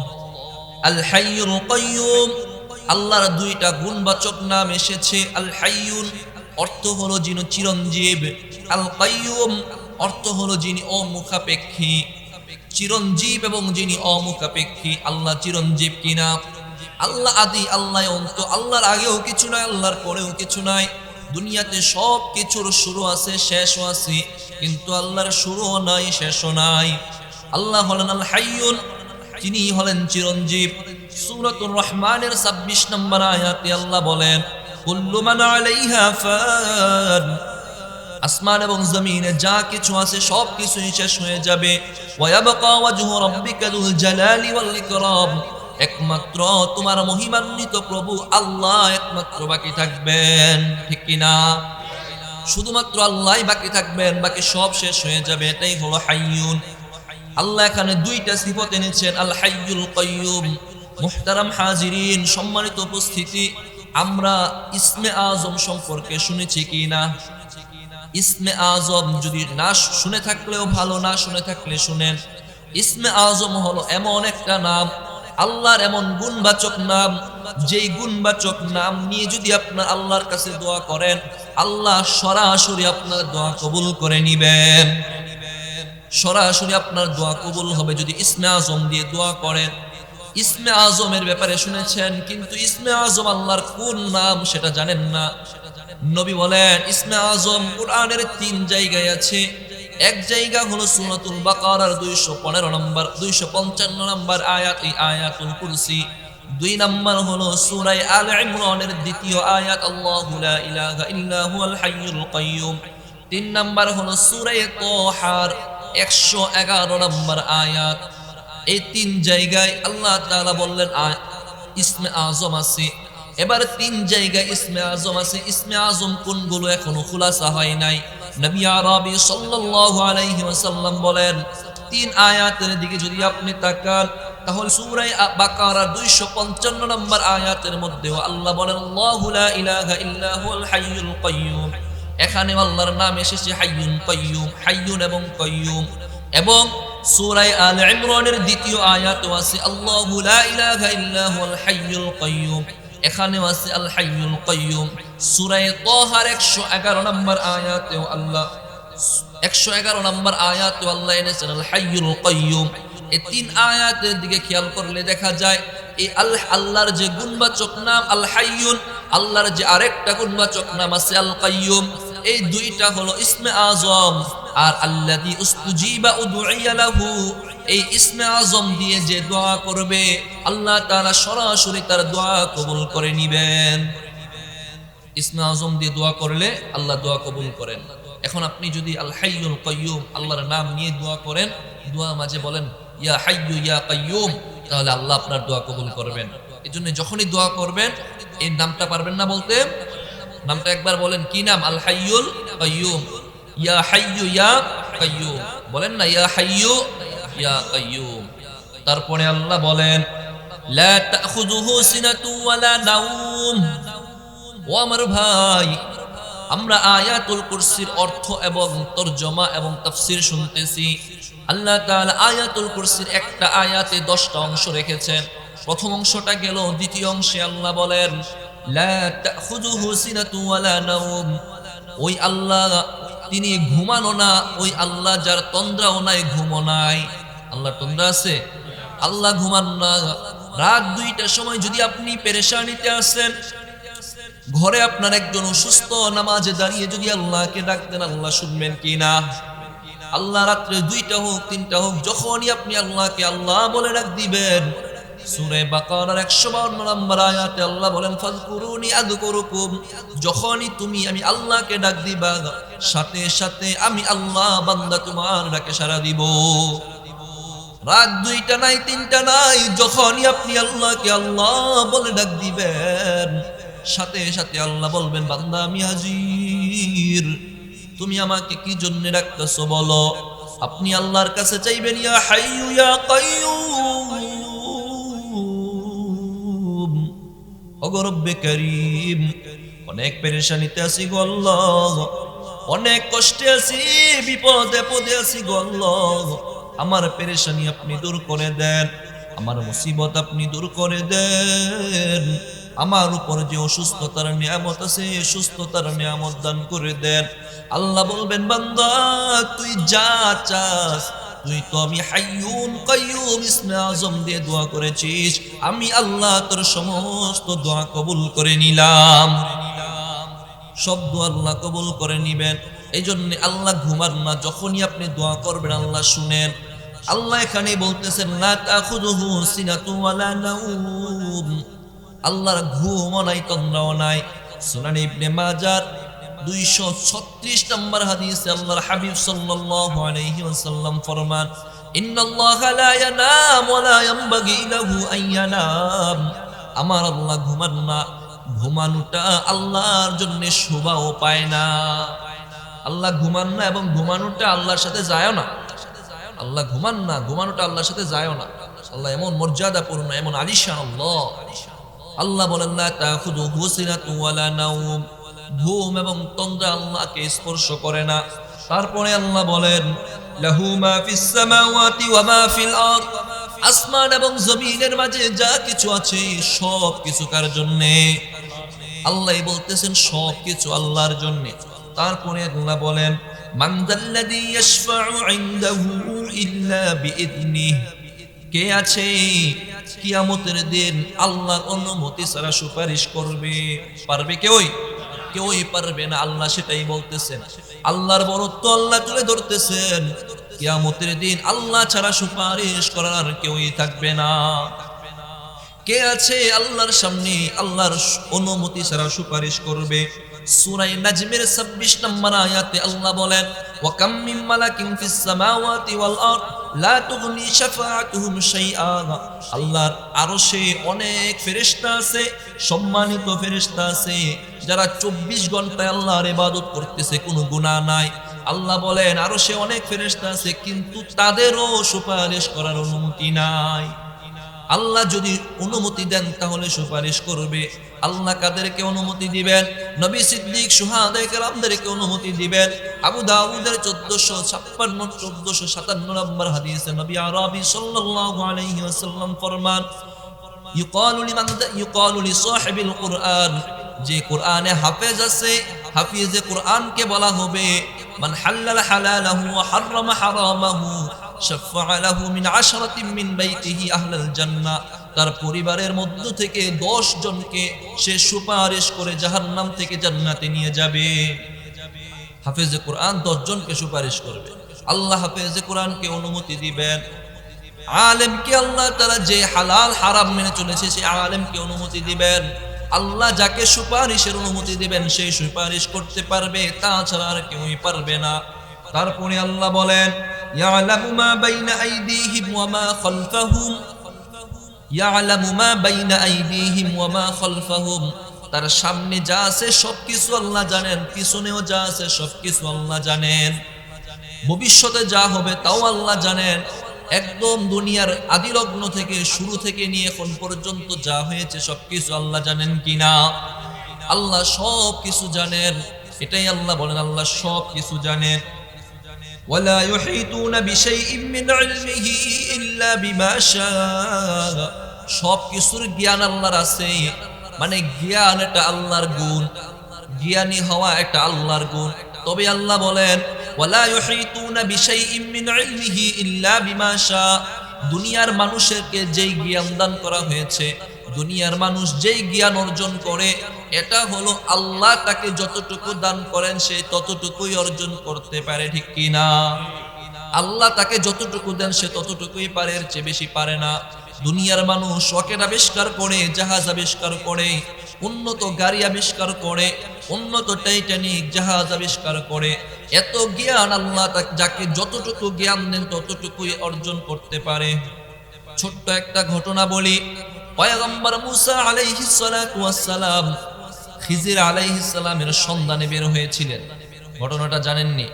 A: আল হাইয়ুল কাইয়ুম, আল্লাহর দুইটা গুণবাচক নাম এসেছে। আল হাইয়ুন অর্থ হলো যিনি চিরঞ্জীব, আল কাইয়ুম অর্থ হলো যিনি অমুখাপেক্ষী। চিরঞ্জীব এবং যিনি অমুখাপেক্ষী, আল্লাহ চিরঞ্জীব কিনা? আল্লাহ আদি, আল্লাহ অন্ত, আল্লাহর আগেও কিছু নাই, আল্লাহর পরেও কিছু নাই। দুনিয়াতে সব কিছুর শুরু আছে, শেষও আছে, কিন্তু আল্লাহর শুরুও নাই, শেষও নাই। আল্লাহ হলেন আল হাইয়ুন, তিনি হলেন চিরঞ্জীব। সূরাতুর রহমানের 26 নম্বর আয়াতে আল্লাহ বলেন, কুল্লু মান আলাইহা ফান, আসমান এবং জমিনে যা কিছু আছে সব কিছুই শেষ হয়ে যাবে। ওয়ায়াবকা ওয়াজহু রাব্বিকা যুল জালালি ওয়াল ইকরাম, একমাত্র তোমার মহিমান্বিত প্রভু আল্লাহ একমাত্র বাকি থাকবেন, ঠিক কিনা? শুধুমাত্র আল্লাহই বাকি থাকবেন, বাকি সব শেষ হয়ে যাবে। এটাই হলো হাইয়ুন। আল্লাহ এখানে দুইটা সিফত এনেছেন, আল হাইয়ুল কাইয়ুম। মুহতারাম হাজিরিন, সম্মানিত উপস্থিতি, আমরা ইসমে আজম সম্পর্কে শুনেছি কি না? ইসমে আজম যদি না শুনে থাকলেও ভালো, না শুনে থাকলে শুনেন। ইসমে আজম হলো এমন একটা নাম, আল্লাহর এমন গুণবাচক নাম, যেই গুণবাচক নাম নিয়ে যদি আপনার আল্লাহর কাছে দোয়া করেন, আল্লাহ সরাসরি আপনার দোয়া কবুল করে নিবেন। সরাসরি আপনার দোয়া কবুল হবে যদি ইসমে আজম দিয়ে দোয়া করেন। ইসমে আজমের ব্যাপারে শুনেছেন, কিন্তু ইসমে আজম আল্লাহর কোন নাম সেটা জানেন না। নবী বলেন ইসমে আজম কুরআনের 3 জায়গায় আছে। এক জায়গা হলো সূরাতুল বাকারার 215 নম্বর 255 নম্বর আয়াত, এই আয়াতুল কুরসি। 2 নম্বর হলো সূরা আলে ইমরানের 2য় আয়াত, আল্লাহু লা ইলাহা ইল্লা হুয়াল হাইয়ুল কাইয়ুম। 3 নম্বর হলো সূরা তাহার 111 নম্বর আয়াত। এই 3 জায়গায় আল্লাহ তাআলা বললেন ইসমে আজম আছে। এবার 3 জায়গায় ইসমে আজম আছে। ইসমে আজম কোনগুলো এখনো খুলাসা হয় নাই। নবী আরবি সাল্লাল্লাহু আলাইহি ওয়াসাল্লাম বলেন, 3 আয়াতের দিকে যদি আপনি তাকান, তাহলে সূরা বাকারার 255 নম্বর আয়াতের মধ্যে আল্লাহ বলেন, আল্লাহু লা ইলাহা ইল্লা হুয়াল হাইয়ুল কাইয়ুম। এখানে আল্লাহর নাম এসেছে হাইয়ুন কাইয়ুম, হাইয়ুন এবং কাইয়ুম। এবং সূরা আলে ইমরানের 2য় আয়াতও আছে, আল্লাহু লা ইলাহা ইল্লা হুয়াল হাইয়ুল কাইয়ুম। এখানেও আছে আল হাইয়ুল কাইয়ুম। সূরা তাহার 111 নম্বর আয়াতেও আল্লাহ 111 নম্বর আয়াতেও আল্লাহ এনেছেন আল হাইয়ুল কাইয়ুম। এই 3 আয়াতের দিকে খেয়াল করলে দেখা যায় এই আল্লাহর যে গুণবাচক নাম আল হাইয়ুন, আল্লাহর যে আরেকটা গুণবাচক নাম আছে আল কাইয়ুম, এই দুইটা হলো ইসমে আজম। আর আল্লাযী উস্তুজিবা উদউইয়া লাহু, এই ইসমে আজম দিয়ে যে দোয়া করবে আল্লাহ তাআলা সরাসরি তার দোয়া কবুল করে নিবেন। ইসমে আজম দিয়ে দোয়া করলে আল্লাহ দোয়া কবুল করেন। এখন আপনি যদি আল হাইয়ুল কাইয়ুম আল্লাহর নাম নিয়ে দোয়া করেন, দোয়া মাঝে বলেন ইয়া হাইয়ু ইয়া কাইয়ুম, তাহলে আল্লাহ আপনার দোয়া কবুল করবেন। এজন্য যখনই দোয়া করবেন এই নামটা পারবেন না বলতে, নামটা একবার বলেন, কি নাম? আল হাইয়ুল কাইয়ুম। ইয়া হাইয়ু ইয়া কাইয়ুম বলেন না, ইয়া হাইয়ু ইয়া কাইয়ুম। তারপরে আল্লাহ বলেন, লা তাখুযুহু সিনাতু ওয়ালা নাওম। ও আমার ভাই, আমরা আয়াতুল কুরসির অর্থ এবং তরজমা এবং তাফসীর শুনতেছি। আল্লাহ তাআলা আয়াতুল কুরসির একটা আয়াতে 10টা অংশ রেখেছেন। প্রথম অংশটা গেল, দ্বিতীয় অংশে আল্লাহ বলেন লা তাখুযুহু সিনাতু ওয়ালা নাওম। ওই আল্লাহ তিনি ঘুমানো না, ওই আল্লাহ যার তন্দ্রাও নাই, ঘুমও নাই। আল্লাহ তন্দ্রা আছে? আল্লাহ ঘুমান না। রাত 2টার সময় যদি আপনি পেরেশানিতে আছেন, ঘরে আপনার একজন অসুস্থ, নামাজে দাঁড়িয়ে যদি আল্লাহকে ডাক দেন, আল্লাহ শুনবেন কি না? আল্লাহ রাত্রে 2টা হোক 3টা হোক, যখনই আপনি আল্লাহকে আল্লাহ বলে ডাক দিবেন, সূরা বাকারার 152 নম্বর আয়াতে আল্লাহ বলেন, ফাযকুরুনি আযকুরুকুম। যখনই তুমি আমি আল্লাহকে ডাক দিবা, সাথে সাথে আমি আল্লাহ বান্দা তোমার ডাকে সাড়া দিব। রাত 2টা নাই 3টা নাই, যখনই আপনি আল্লাহকে আল্লাহ বলে ডাক দিবেন, সাথে সাথে আল্লাহ বলবেন, বান্দা আমি হাজির, তুমি আমাকে কি জন্য ডাকতেছো বলো। আপনি আল্লাহর কাছে চাইবেন, ইয়া হাইয়ু ইয়া কাইয়ুম, ওগো রব্বে কারীম, অনেক পেরেশানিতে আছি গো আল্লাহ, অনেক কষ্টে আছি, বিপদে পদে আছি গো আল্লাহ, আমার পেরেশানি আপনি দূর করে দেন, আমার মুসিবত আপনি দূর করে দেন, আমার উপর যে অসুস্থতার নিয়ামত আছে সুস্থতার নিয়ামত দান করে দেন। আল্লাহ বলবেন বান্দা তুই যা চাস, তুই তো আমি হাইয়ুন কাইয়ুম ইসমে আজম দিয়ে দোয়া করেছিস, আমি আল্লাহ তোর সমস্ত দোয়া কবুল করে নিলাম। সব দোয়া আল্লাহ কবুল করে নিবেন। এই জন্য আল্লাহ ঘুমান না, যখনই আপনি দোয়া করবেন আল্লাহ শুনেন। আল্লাহ এখানে বলতেছেন লা তাখুযুহু সিনাতু ওয়ালা নাওম, আল্লাহর ঘুমও নাই তন্দ্রাও নাই। সুনান ইবনে মাজার 236 নম্বর হাদিসে আল্লাহর হাবিব সাল্লাল্লাহু আলাইহি ওয়াসাল্লাম ফরমান ইন্নাল্লাহা লা ইয়ানাম ওয়া লা ইয়ানবাগি লাহু আন ইয়ানাম, আমার আল্লাহ ঘুমান না, ঘুমানোটা আল্লাহর জন্য শোভাও পায় না। আল্লাহ ঘুমান না এবং ঘুমানোটা আল্লাহর সাথে যায় না। আল্লাহ ঘুমান না, ঘুমানোটা আল্লাহর সাথে যায় না। আল্লাহ এমন মর্যাদাপূর্ণ, এমন আলিশান আল্লাহ। আল্লাহ বলেন লা তাখুযুহু সিনাতু ওয়ালা নাওম, ঘুম এবং তন্দ্রা আল্লাহকে স্পর্শ করে না। তারপরে আল্লাহ বলেন লাহু মা ফিস সামাওয়াতি ওয়া মা ফিল আরদ, আসমান এবং জমিনের মাঝে যা কিছু আছে সব কিছু কার জন্য? আল্লাহ বলতেছেন সব কিছু আল্লাহর জন্য। তারপরে আল্লাহ বলেন মান যাল্লাযী ইয়াশফাউ ইনদাহু ইল্লা বিইذনিহি, কে আছে কিয়ামতের দিন আল্লাহর অনুমতি ছাড়া সুপারিশ করবে? পারবে কেউই পারবে না। আল্লাহ সেটাই বলতেছেন, আল্লাহর বরত্ব আল্লাহ তুলে ধরতেছেন। কিয়ামতের দিন আল্লাহ ছাড়া সুপারিশ করার কেউই থাকবে না। কে আছে আল্লাহর সামনে আল্লাহর অনুমতি ছাড়া সুপারিশ করবে? সূরা নাজমের 26 নম্বর আয়াতে আল্লাহ বলেন ওয়া কাম মিন মালাকিন ফিস সামাওয়াতি ওয়াল আরদ লা তুগনি শাফাআতুহুম শাইআ, আল্লাহর আরশে অনেক ফেরেশতা আছে, সম্মানিত ফেরেশতা আছে, যারা 24 ঘন্টায় আল্লাহর ইবাদত করতেছে, কোনো গুনাহ নাই। আল্লাহ বলেন আরশে অনেক ফেরেশতা আছে, কিন্তু তাদেরও সুপারিশ করার অনুমতি নাই। আল্লাহ যদি অনুমতি দেন তাহলে সুপারিশ করবে। আল্লাহ কাদেরকে অনুমতি দিবেন? নবী সিদ্দিক শুহাদায়ে কেরামদেরকে অনুমতি দিবেন। আবু দাউদের 1457 নম্বর হাদিসে নবী আরবি সাল্লাল্লাহু আলাইহি ওয়াসাল্লাম ফরমান ইউকালু লিসাহিবিল কুরআন, যে কুরআনে হাফেজ আছে, হাফিজে কুরআনকে বলা হবে মান হাল্লাল হালালাহু ওয়া হাররামা হারামাহু শাফা'a লাহু মিন 10 মিন বাইতিহি আহলাল জান্নাহ, তার পরিবারের মধ্য থেকে 10 জনকে সে সুপারিশ করে জাহান্নাম থেকে জান্নাতে নিয়ে যাবে। হাফেজে কুরআন 10 জনকে সুপারিশ করবে। আল্লাহ হাফেজে কুরআনকে অনুমতি দিবেন। আলেমকে আল্লাহ তাআলা যে হালাল হারাম মেনে চলেছে সেই আলেমকে অনুমতি দিবেন। আল্লাহ যাকে সুপারিশের অনুমতি দিবেন সেই সুপারিশ করতে পারবে, তাছাড়া আর কেউই পারবে না। তারপরে আল্লাহ বলেন ইয়ালামু মা বাইনা আইদিহিম ওয়া মা খালফাহুম, ইয়ালামু মা বাইনা আইদিহিম ওয়া মা খালফাহুম, তার সামনে যা আছে সবকিছু আল্লাহ জানেন, পিছনেও যা আছে সবকিছু আল্লাহ জানেন, ভবিষ্যতে যা হবে তাও আল্লাহ জানেন। একদম দুনিয়ার আদিলগ্ন থেকে শুরু থেকে নিয়ে এখন পর্যন্ত যা হয়েছে সবকিছু আল্লাহ জানেন কিনা? আল্লাহ সব কিছু জানেন। এটাই আল্লাহ বলেন আল্লাহ সব কিছু জানেন। ওয়ালা ইউহিতুনা বিশাইইন মিন ইলমিহি ইল্লা বিমা শাআ, সব কিছুর জ্ঞান আল্লাহর আছে, মানে জ্ঞান এটা আল্লাহর গুণ, জ্ঞানী হওয়া এটা আল্লাহর গুণ। তবে আল্লাহ বলেন ওয়ালা ইউহিতুনা বিশাইইন মিন ইলমিহি ইল্লা বিমা শাআ, দুনিয়ার মানুষকে যেই জ্ঞান দান করা হয়েছে, দুনিয়ার মানুষ যেই জ্ঞান অর্জন করে এটা হলো আল্লাহ তাকে যতটুকু দান করেন সে ততটুকুই অর্জন করতে পারে, ঠিক কি না? আল্লাহ তাকে যতটুকু দেন সে ততটুকুই পারে, এর চেয়ে বেশি পারে না। দুনিয়ার মানুষ রকেট আবিষ্কার করে, জাহাজ আবিষ্কার করে, উন্নত গাড়ি আবিষ্কার করে, উন্নত টাইটানিক জাহাজ আবিষ্কার করে, এত জ্ঞান আল্লাহ যাকে যতটুকু জ্ঞান দেন ততটুকুই অর্জন করতে পারে। ছোট্ট একটা ঘটনা বলি, পয়গম্বর মুসা আলাইহিস সালাতু ওয়াস সালাম খিজির আলাইহিস সালামের সন্ধানে বের হয়েছিলেন। ঘটনাটা জানেননি?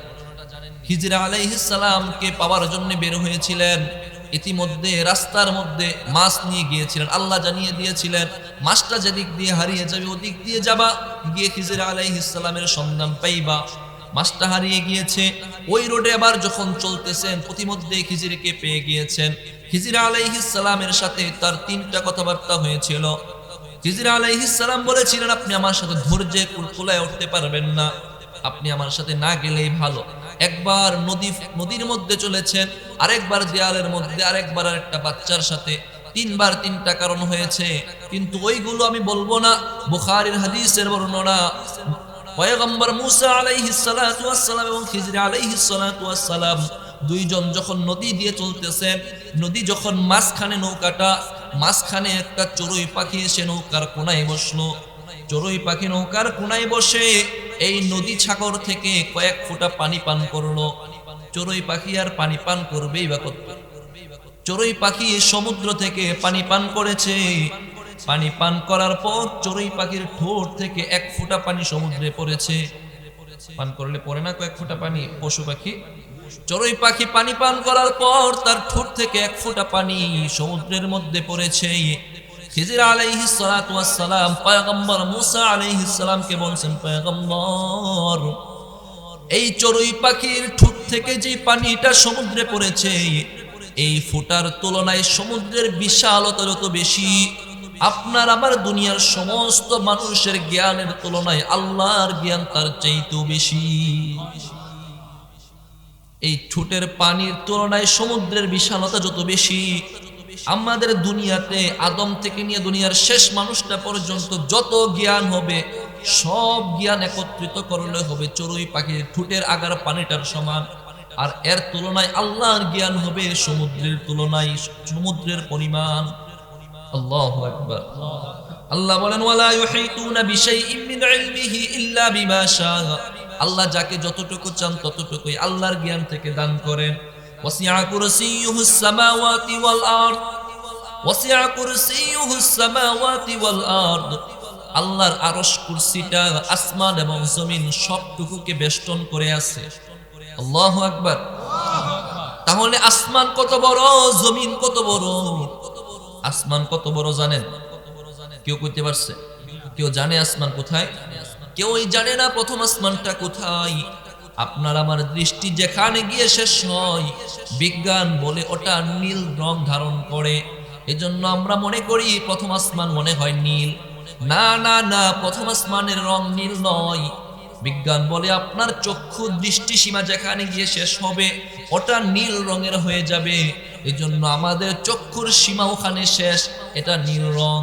A: খিজির আলাইহিস সালামকে পাওয়ার জন্য বের হয়েছিলেন। ইতিমধ্যে রাস্তার মধ্যে মাছ নিয়ে গিয়েছিলেন, আল্লাহ জানিয়ে দিয়েছিলেন মাছটা যেদিক দিয়ে হারিয়ে যাবে ওদিক দিয়ে যাবা, গিয়ে খিজির আলাইহিস সালামের সন্ধান পাইবা। মাছটা হারিয়ে গিয়েছে। ওই রোডে আবার যখন চলতেছেন প্রতিমধ্যে খিজিরকে পেয়ে গিয়েছেন। খিজির আলাইহিস সালামের সাথে তার 3টা কথাবার্তা হয়েছিল। খিজির আলাইহিস সালাম বলেছিলেন, আপনি আমার সাথে ধৈর্যে কুলায় উঠতে পারবেন না, আপনি আমার সাথে না গেলেই ভালো। একবার নদীর মধ্যে চলেছেন, আরেকবার দেয়ালের মধ্যে, আরেকবার আরেকটা বাচ্চার সাথে, 3বার 3টা কারণ হয়েছে, কিন্তু ওইগুলো আমি বলবো না। বুখারীর হাদিসের বর্ণনা, পয়গম্বর মুসা আলাইহিস সালাতু ওয়াস সালাম এবং খিজির আলাইহিস সালাতু ওয়াস সালাম দুইজন যখন নদী দিয়ে চলতেছেন, নদী যখন মাঝখানে একটা চড়ুই পাখি এসে নৌকার কোনায় বসলো। চড়ুই পাখি নৌকার কোনায় বসে এই নদী সাগর থেকে কয়েক ফোঁটা পানি পান করলো। চড়ুই পাখি আর পানি পান করবেই বা কত? চড়ুই পাখি সমুদ্র থেকে পানি পান করেছে। পানি পান করার পর চড়ুই পাখির ঠোঁট থেকে 1 ফোঁটা পানি সমুদ্রে পড়েছে। পান করলে পড়ে না কয়েক ফোঁটা পানি পশু পাখি? চড়ুই পাখি পানি পান করার পর তার ঠোঁট থেকে 1 ফোঁটা পানি সমুদ্রের মধ্যে পড়েছে। খিজির আলাইহিস সালাতু ওয়াস সালাম পয়গম্বর মুসা আলাইহিস সালামকে বলছেন, পয়গম্বর, এই চড়ুই পাখির ঠোঁট থেকে যে পানিটা সমুদ্রে পড়েছে, এই ফোঁটার তুলনায় সমুদ্রের বিশালতা যত বেশি, আপনার আমার দুনিয়ার সমস্ত মানুষের জ্ঞানের তুলনায় আল্লাহর জ্ঞান তার চাইতেও বেশি। এই ঠোঁটের পানির তুলনায় সমুদ্রের বিশালতা যত বেশি, আমাদের দুনিয়াতে আদম থেকে নিয়ে দুনিয়ার শেষ মানুষটা পর্যন্ত যত জ্ঞান হবে, সব জ্ঞান একত্রিত করলে হবে চড়ুই পাখির ঠোঁটের আগার পানিটার সমান। আর এর তুলনায় আল্লাহর জ্ঞান হবে সমুদ্রের তুলনায় সমুদ্রের পরিমাণ। আল্লাহু আকবার। আল্লাহ বলেন, ওয়ালা ইউহিতুনা বিশাইইন মিন ইলমিহি ইল্লা বিমা শাআ। আল্লাহ যাকে যতটুকু চান ততটুকুই আল্লাহর জ্ঞান থেকে দান করেন। ওয়াসিআ কুরসিয়ুহুস সামাওয়াতি ওয়াল আরদ, ওয়াসিআ কুরসিয়ুহুস সামাওয়াতি ওয়াল আরদ। আল্লাহর আরশ কুরসিটা আসমান এবং জমিন সবটুকুকে বেষ্টন করে আছে। আল্লাহু আকবার। তাহলে আসমান কত বড়, জমিন কত বড়? আসমান কত বড় জানেন? কেউ কইতে পারছে? কেউ জানে আসমান কোথায়? কেউই জানে না প্রথম আসমানটা কোথায়। আপনার আমার দৃষ্টি যেখানে গিয়ে শেষ হয়, বিজ্ঞান বলে ওটা নীল রং ধারণ করে। এজন্য আমরা মনে করি প্রথম আসমান মনে হয় নীল। না না না, প্রথম আসমানের রং নীল নয়। বিজ্ঞান বলে আপনার চক্ষু দৃষ্টি সীমা যেখানে গিয়ে শেষ হবে, ওটা নীল রঙের হয়ে যাবে। এজন্য আমাদের চক্ষুর সীমা ওখানে শেষ, এটা নীল রং।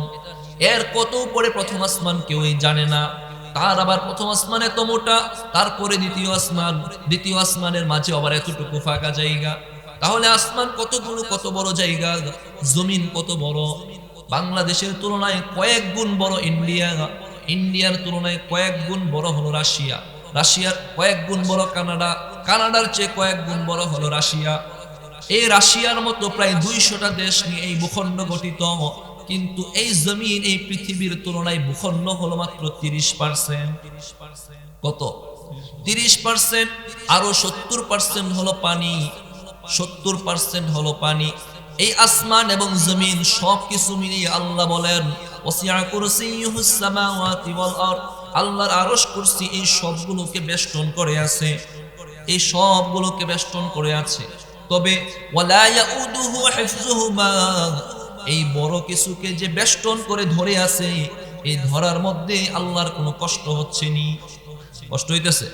A: এর কত উপরে প্রথম আসমান কেউই জানে না। তার আবার প্রথম আসমান এত মোটা, তারপরে দ্বিতীয় আসমানের মাঝে আবার এতটুকু ফাঁকা জায়গা। তাহলে আসমান কত বড় জায়গা, জমিন কত বড়। বাংলাদেশের তুলনায় কয়েক গুণ বড় ইন্ডিয়া, ইন্ডিয়ার তুলনায় কয়েক গুণ বড় হলো রাশিয়া, রাশিয়ার কয়েক গুণ বড় কানাডা, কানাডার চেয়ে কয়েক গুণ বড় হলো রাশিয়া। এই রাশিয়ার মতো প্রায় 200টা দেশ নিয়ে এই ভূখণ্ড গঠিত। কিন্তু এই জমিন, এই পৃথিবীর তুলনায় ভূখণ্ড হলো মাত্র 30%। কত? 30%। আরো 70% হলো পানি, 70% হলো পানি। এই আসমান এবং জমিন সবকিছু মিলিয়ে আল্লাহ বলেন, ওয়াসিআ কুরসিয়ুহুস সামাওয়াতি ওয়াল আরদ। আল্লাহর আরশ কুরসি এই সবগুলোকে বেষ্টন করে আছে, এই সবগুলোকে বেষ্টন করে আছে। তবে ওয়ালা ইয়াউদুহু হিফযুহুমা, এই বড় কিছুকে যে বেষ্টন করে ধরে আছে, এই ধরার মধ্যে আল্লাহর কোনো কষ্ট হচ্ছে নি? কষ্ট হইতেছে?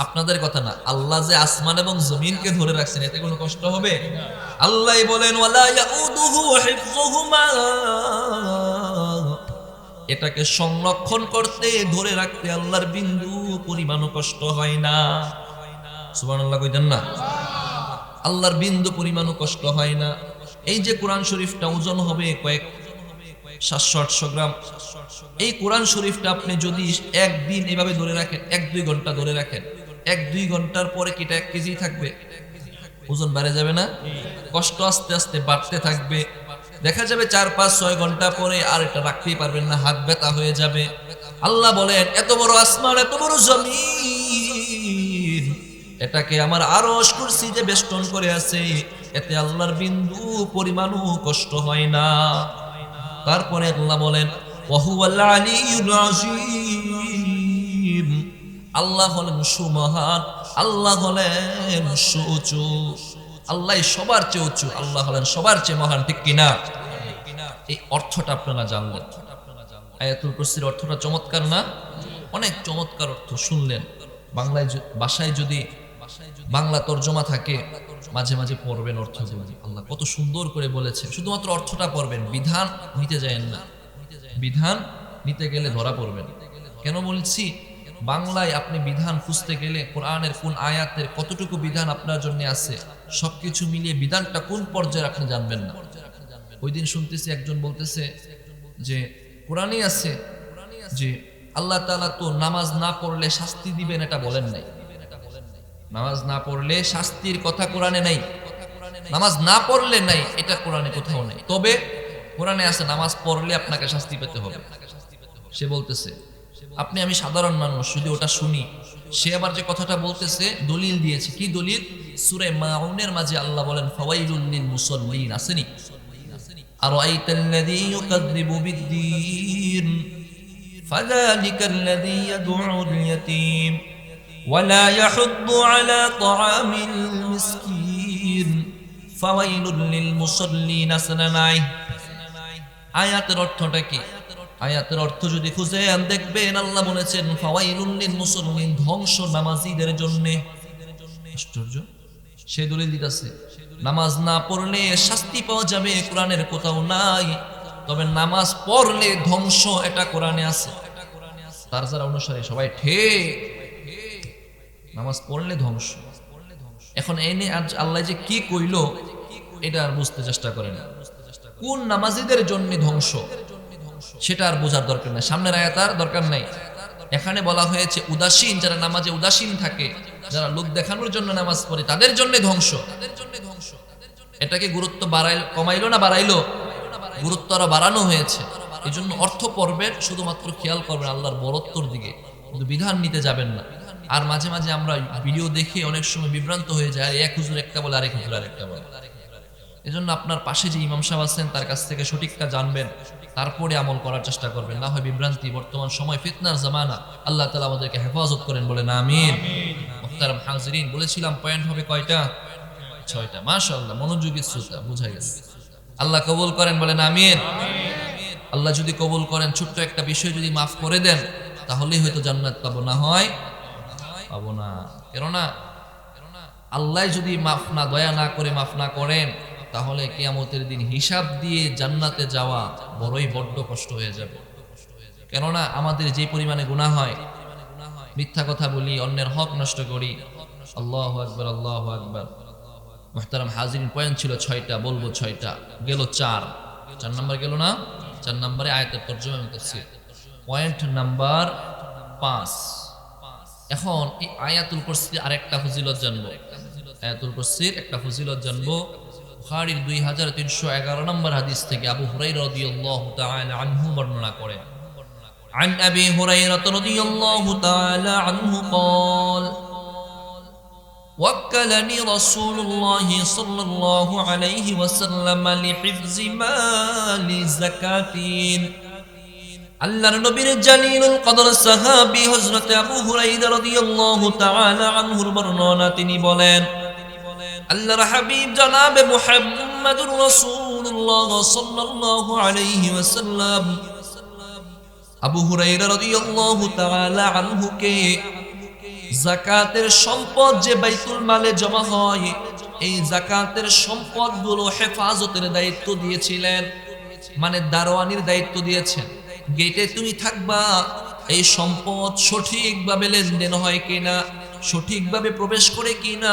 A: আপনাদের কথা না, আল্লাহ যে আসমান এবং জমিনকে ধরে রাখছেন, এতে কোনো কষ্ট হবে? আল্লাহ বলেন, ওয়ালা ইয়াউদুহু হিফযুহুমা, এটাকে সংরক্ষণ করতে, ধরে রাখতে আল্লাহর বিন্দু পরিমাণও কষ্ট হয় না। সুবহানাল্লাহ কইতেন না? আল্লাহর বিন্দু পরিমাণও কষ্ট হয় না। এই যে কোরআন শরীফটা ওজন হবে কয়েক 700-800 গ্রাম, এই কোরআন শরীফটা আপনি যদি একদিন এভাবে ধরে রাখেন, 1-2 ঘন্টা ধরে রাখেন, 1-2 ঘন্টার পরে কি এটা 1 কেজি থাকবে? ওজন বেড়ে যাবে না? কষ্ট আস্তে আস্তে বাড়তে থাকবে। দেখা যাবে 4-5-6 ঘন্টা পরে আর এটা রাখতেই পারবেন না, হাত ব্যথা হয়ে যাবে। আল্লাহ বলেন, এত বড় আসমান, এত বড় জমিন, এটাকে আমার আরশ কুরসি যে বেষ্টন করে আছে, এতে আল্লাহর বিন্দু পরিমাণও কষ্ট হয় না। তারপরে আল্লাহ বলেন, ওয়াহুয়াল আলিয়্যুল আযীম, আল্লাহ হলেন সুমহান, আল্লাহ হলেন সুউঁচু, আল্লাহ সবার চেয়ে উঁচু, আল্লাহ হলেন সবার চেয়ে মহান, ঠিক কিনা? এই অর্থটা আপনারা জানলেন। আয়াতুল কুরসির অর্থটা চমৎকার না? অনেক চমৎকার অর্থ শুনলেন। বাংলায় বাসায় যদি বাংলা তর্জমা থাকে মাঝে মাঝে পড়বেন অর্থগুলো। আল্লাহ কত সুন্দর করে বলেছে, শুধুমাত্র অর্থটা পড়বেন, বিধান নিতে যায়েন না। বিধান নিতে গেলে ধরা পড়বেন। কেন বলছি? বাংলায় আপনি বিধান খুঁজতে গেলে কোরআনের কোন আয়াতের কতটুকু বিধান আপনার জন্য আছে সবকিছু মিলিয়ে বিধানটা কোন পর্যায়ে আপনি জানবেন না। ওই দিন শুনতেছি একজন বলতেছে যে কোরআনে আছে যে আল্লাহ তাআলা তো নামাজ না পড়লে শাস্তি দিবেন, এটা বলেন নাই। নামাজ না পড়লে শাস্তির কথা কোরআনে নাই, নামাজ না পড়লে নাই, এটা কোরআনে কোথাও নেই। তবে কোরআনে আছে নামাজ পড়লে আপনাকে শাস্তি পেতে হবে। সে বলতেছে আপনি আমি সাধারণ মানুষ, যদি ওটা শুনি। সে আবার যে কথাটা বলতেছে দলিল দিয়েছে। কি দলিল? সূরা মাউনের মাঝে আল্লাহ বলেন ফাওয়াইলুল লিল মুসাল্লিন, আসেনি? আরাআইতাল্লাযী ইউকাযযিবু বিদ্দীন ফাযালিকাল্লাযী ইয়াদউল ইয়াতীম ওয়ালা ইয়াহুদ্দু আলা তাআমিল মিসকিন ফাওয়াইলুল লিল মুসাল্লিন। আসনানাই আয়াতের অর্থটা কি? আয়াতের অর্থ যদি খুঁজেন দেখবেন আল্লাহ বলেছেন ফাওয়াইলুল লিল মুসাল্লিন, ধ্বংস নামাজীদের জন্য। আশ্চর্য! সে দলিল দিতেছে নামাজ না পড়লে শাস্তি পাওয়া যাবে, কোরআনের কোথাও নাই। তবে নামাজ পড়লে ধ্বংস, এটা কোরআনে আছে। তার যারা অনুসারী সবাই ঠিক, নামাজ পড়লে ধ্বংস। এখন এনে আল্লাহ যে কি কইল এটা আর বুঝতে চেষ্টা করেন। কোন নামাজীদের জন্য ধ্বংস সেটা আর বোঝার দরকার নাই, সামনের আয়াত আর দরকার নাই। এখানে বলা হয়েছে উদাসীন, যারা নামাজে উদাসীন থাকে, যারা লোক দেখানোর জন্য নামাজ পড়ে, তাদের জন্য ধ্বংস। এটাকে গুরুত্ব কমাইলো না বাড়াইলো? গুরুত্ব আরো বাড়ানো হয়েছে। এই জন্য অর্থ পড়বেন, শুধুমাত্র খেয়াল করবেন আল্লাহর বরত্বর দিকে, কিন্তু বিধান নিতে যাবেন না। আর মাঝে মাঝে আমরা ভিডিও দেখে অনেক সময় বিভ্রান্ত হয়ে যায়, এক হুজুর একটা বলে আরেক হুজুর আরেকটা বলে। এজন্য আপনার পাশে যে ইমাম সাহেব আছেন তার কাছ থেকে সঠিকটা জানবেন, তারপরে আমল করার চেষ্টা করবেন, না হয় বিভ্রান্তি। বর্তমান সময় ফিতনার জামানা, আল্লাহ তাআলা আমাদেরকে হেফাজত করেন, বলেন আমিন। মুহতারাম হাজিরিন, বলেছিলাম পয়েন্ট হবে কয়টা? 6টা। মাশাআল্লাহ, মনোযোগী শ্রোতা, বুঝা গেছে। আল্লাহ কবুল করেন, বলেন আমিন। আল্লাহ যদি কবুল করেন, ছোট্ট একটা বিষয় যদি মাফ করে দেন তাহলেই হয়তো জান্নাত পাবো, না হয় পাবো না। কেননা আল্লাহ যদি মাফ না, দয়া না করে মাফ না করেন, তাহলে কিয়ামতের দিন হিসাব দিয়ে জান্নাতে যাওয়া বড়ই বড্ড কষ্ট হয়ে যাবে। কেননা আমাদের যে পরিমাণে গুনাহ হয়, মিথ্যা কথা বলি, অন্যের হক নষ্ট করি। আল্লাহু আকবার, আল্লাহু আকবার। মুহতারাম হাজিরিন, পয়েন্ট ছিল 6টা, বলবো 6টা, গেল 4 নাম্বার গেল না? 4 নম্বরে আয়াতের তরজমা এবং তাফসীর। Point number 5। এখন এই আয়াতুল কুরসির আরেকটা ফজিলত জানবো। আয়াতুল কুরসির একটা ফজিলত জানবো। বুখারীর 2311 নম্বর হাদিস থেকে আবু হুরায়রা রাদিয়াল্লাহু তাআলা আনহু বর্ণনা করেন। عن أبي هريرة رضي الله تعالى عنه قال وكلني رسول الله صلى الله عليه وسلم لحفظ مال زكاتين। আল্লাহর নবীর জালিলুল কদর সাহাবী হযরত আবু হুরায়রা রাদিয়াল্লাহু তাআলা আনহুর বর্ণনা, তিনি বলেন আল্লাহর হাবিব জনাবে মুহাম্মদুর রাসূলুল্লাহ সাল্লাল্লাহু আলাইহি ওয়াসাল্লাম আবু হুরায়রা রাদিয়াল্লাহু তাআলা আনহুকে যাকাতের সম্পদ যে বাইতুল মালে জমা হয়, এই যাকাতের সম্পদগুলো হেফাজতের দায়িত্ব দিয়েছিলেন, মানে দারোয়ানির দায়িত্ব দিয়েছেন। গেটে তুমি থাকবা, এই সম্পদ সঠিকভাবে লেনদেন হয় কিনা, সঠিকভাবে প্রবেশ করে কিনা,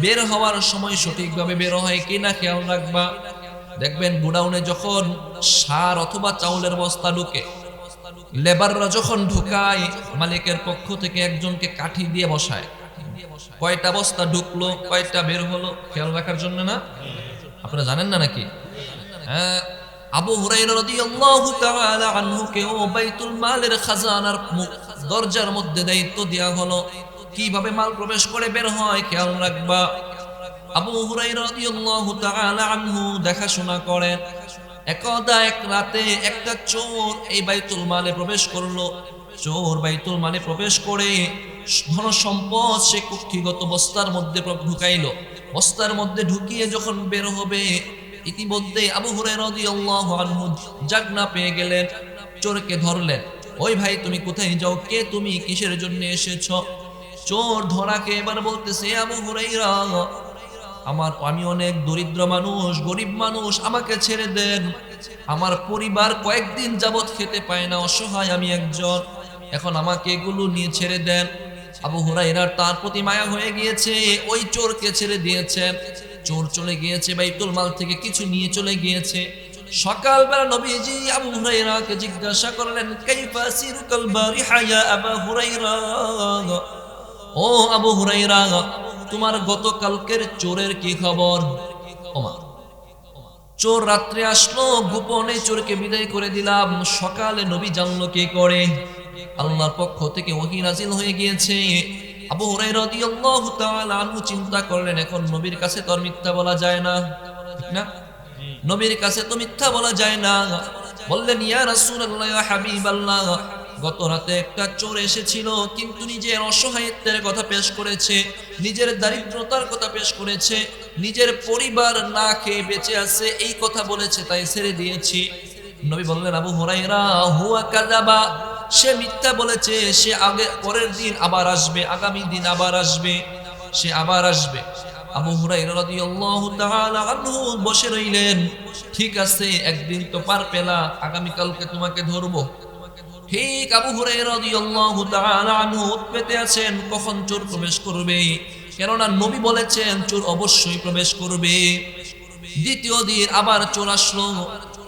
A: বের হওয়ার সময় সঠিকভাবে বের হয় কিনা খেয়াল রাখবা। দেখবেন গোডাউনে যখন সার অথবা চাউলের বস্তা ঢুকে, লেবাররা যখন ঢুকায়, মালিকের পক্ষ থেকে একজনকে কাঠি দিয়ে বসায়, কয়টা বস্তা ঢুকলো, কয়টা বের হলো, খেয়াল রাখার জন্য না? আপনারা জানেন না নাকি? হ্যাঁ, আবু হুরায়রা রাদিয়াল্লাহু তাআলা আনহুকে ও বাইতুল মালের খাজানার দরজার মধ্যে দায়িত্ব দেয়া হলো, কিভাবে মাল প্রবেশ করে বের হয় খেয়াল রাখবা। আবু হুরায়রা রাদিয়াল্লাহু তাআলা আনহু দেখাশোনা করেন। একদা এক রাতে একটা চোর এই বাইতুল মালে প্রবেশ করলো। চোর বাইতুল মালে প্রবেশ করে ধন সম্পদ সে কুক্ষিগত বস্তার মধ্যে ঢুকাইলো। বস্তার মধ্যে ঢুকিয়ে যখন বের হবে, ইতিমধ্যে আবু হুরায়রা রাদিয়াল্লাহু আনহু জাগনা পেয়ে গেলেন, চোরকে ধরলেন। ওই ভাই তুমি কোথায় যাও, কে তুমি, কিসের জন্য এসেছো? চোর ধরাকে এবার বলতেছে, আবু হুরায়রা আমি অনেক দরিদ্র মানুষ, গরিব মানুষ, আমাকে ছেড়ে দেন। আমার পরিবার কয়েকদিন যাবত খেতে পায় না, অসহায় আমি একজন, এখন আমাকে এগুলো নিয়ে ছেড়ে দেন। আবু হুরায়রা তার প্রতি মায়া হয়ে গিয়েছে, ওই চোরকে ছেড়ে দিয়েছেন। চোর চলে গিয়েছে, বাইতুল মাল থেকে কিছু নিয়ে চলে গিয়েছে। সকালবেলা নবীজি আবু হুরায়রাকে জিজ্ঞাসা করলেন, কাইফা সিরুকাল বারিহা ইয়া আবু হুরায়রা, ও আবু হুরায়রা তোমার গতকালকের চোরের কি খবর? ওমা, চোর রাত্রে আসলো, গোপনে চোরকে বিদায় করে দিলাম, সকালে নবী জানলো কি করে? আল্লাহর পক্ষ থেকে ওহী নাযিল হয়ে গিয়েছে। আবু হুরায়রা রাদিয়াল্লাহু তাআলা আনহু চিন্তা করলেন, এখন নবীর কাছে তো আর মিথ্যা বলা যায় না, ঠিক না? নবীর কাছে তো মিথ্যা বলা যায় না। বললেন, ইয়া রাসূলুল্লাহ, ইয়া হাবিবাল্লাহ, গত রাতে একটা চোর এসেছিল, কিন্তু নিজের অসহায়ত্বের কথা পেশ করেছে, নিজের দারিদ্রতার কথা পেশ করেছে, নিজের পরিবার না খেয়ে বেঁচে আছে এই কথা বলেছে, তাই ছেড়ে দিয়েছি। নবী বললেন, আবু হুরায়রা হুয়া কাযাবা, সে মিথ্যা বলেছে, সে পরের দিন আবার আসবে, আগামী দিন আবার আসবে, সে আবার আসবে। আবু হুরায়রা রাদিয়াল্লাহু তাআলা আনহু বসে রইলেন। ঠিক আছে, একদিন তো পার পেলা, আগামী কালকে তোমাকে ধরবো। ঠিক আবু হুরায়রা রাদিয়াল্লাহু তাআলা আনহু পেতে আছেন কখন চোর প্রবেশ করবে, কেননা নবী বলেছেন চোর অবশ্যই প্রবেশ করবে। দ্বিতীয় দিন আবার চোর আসলো।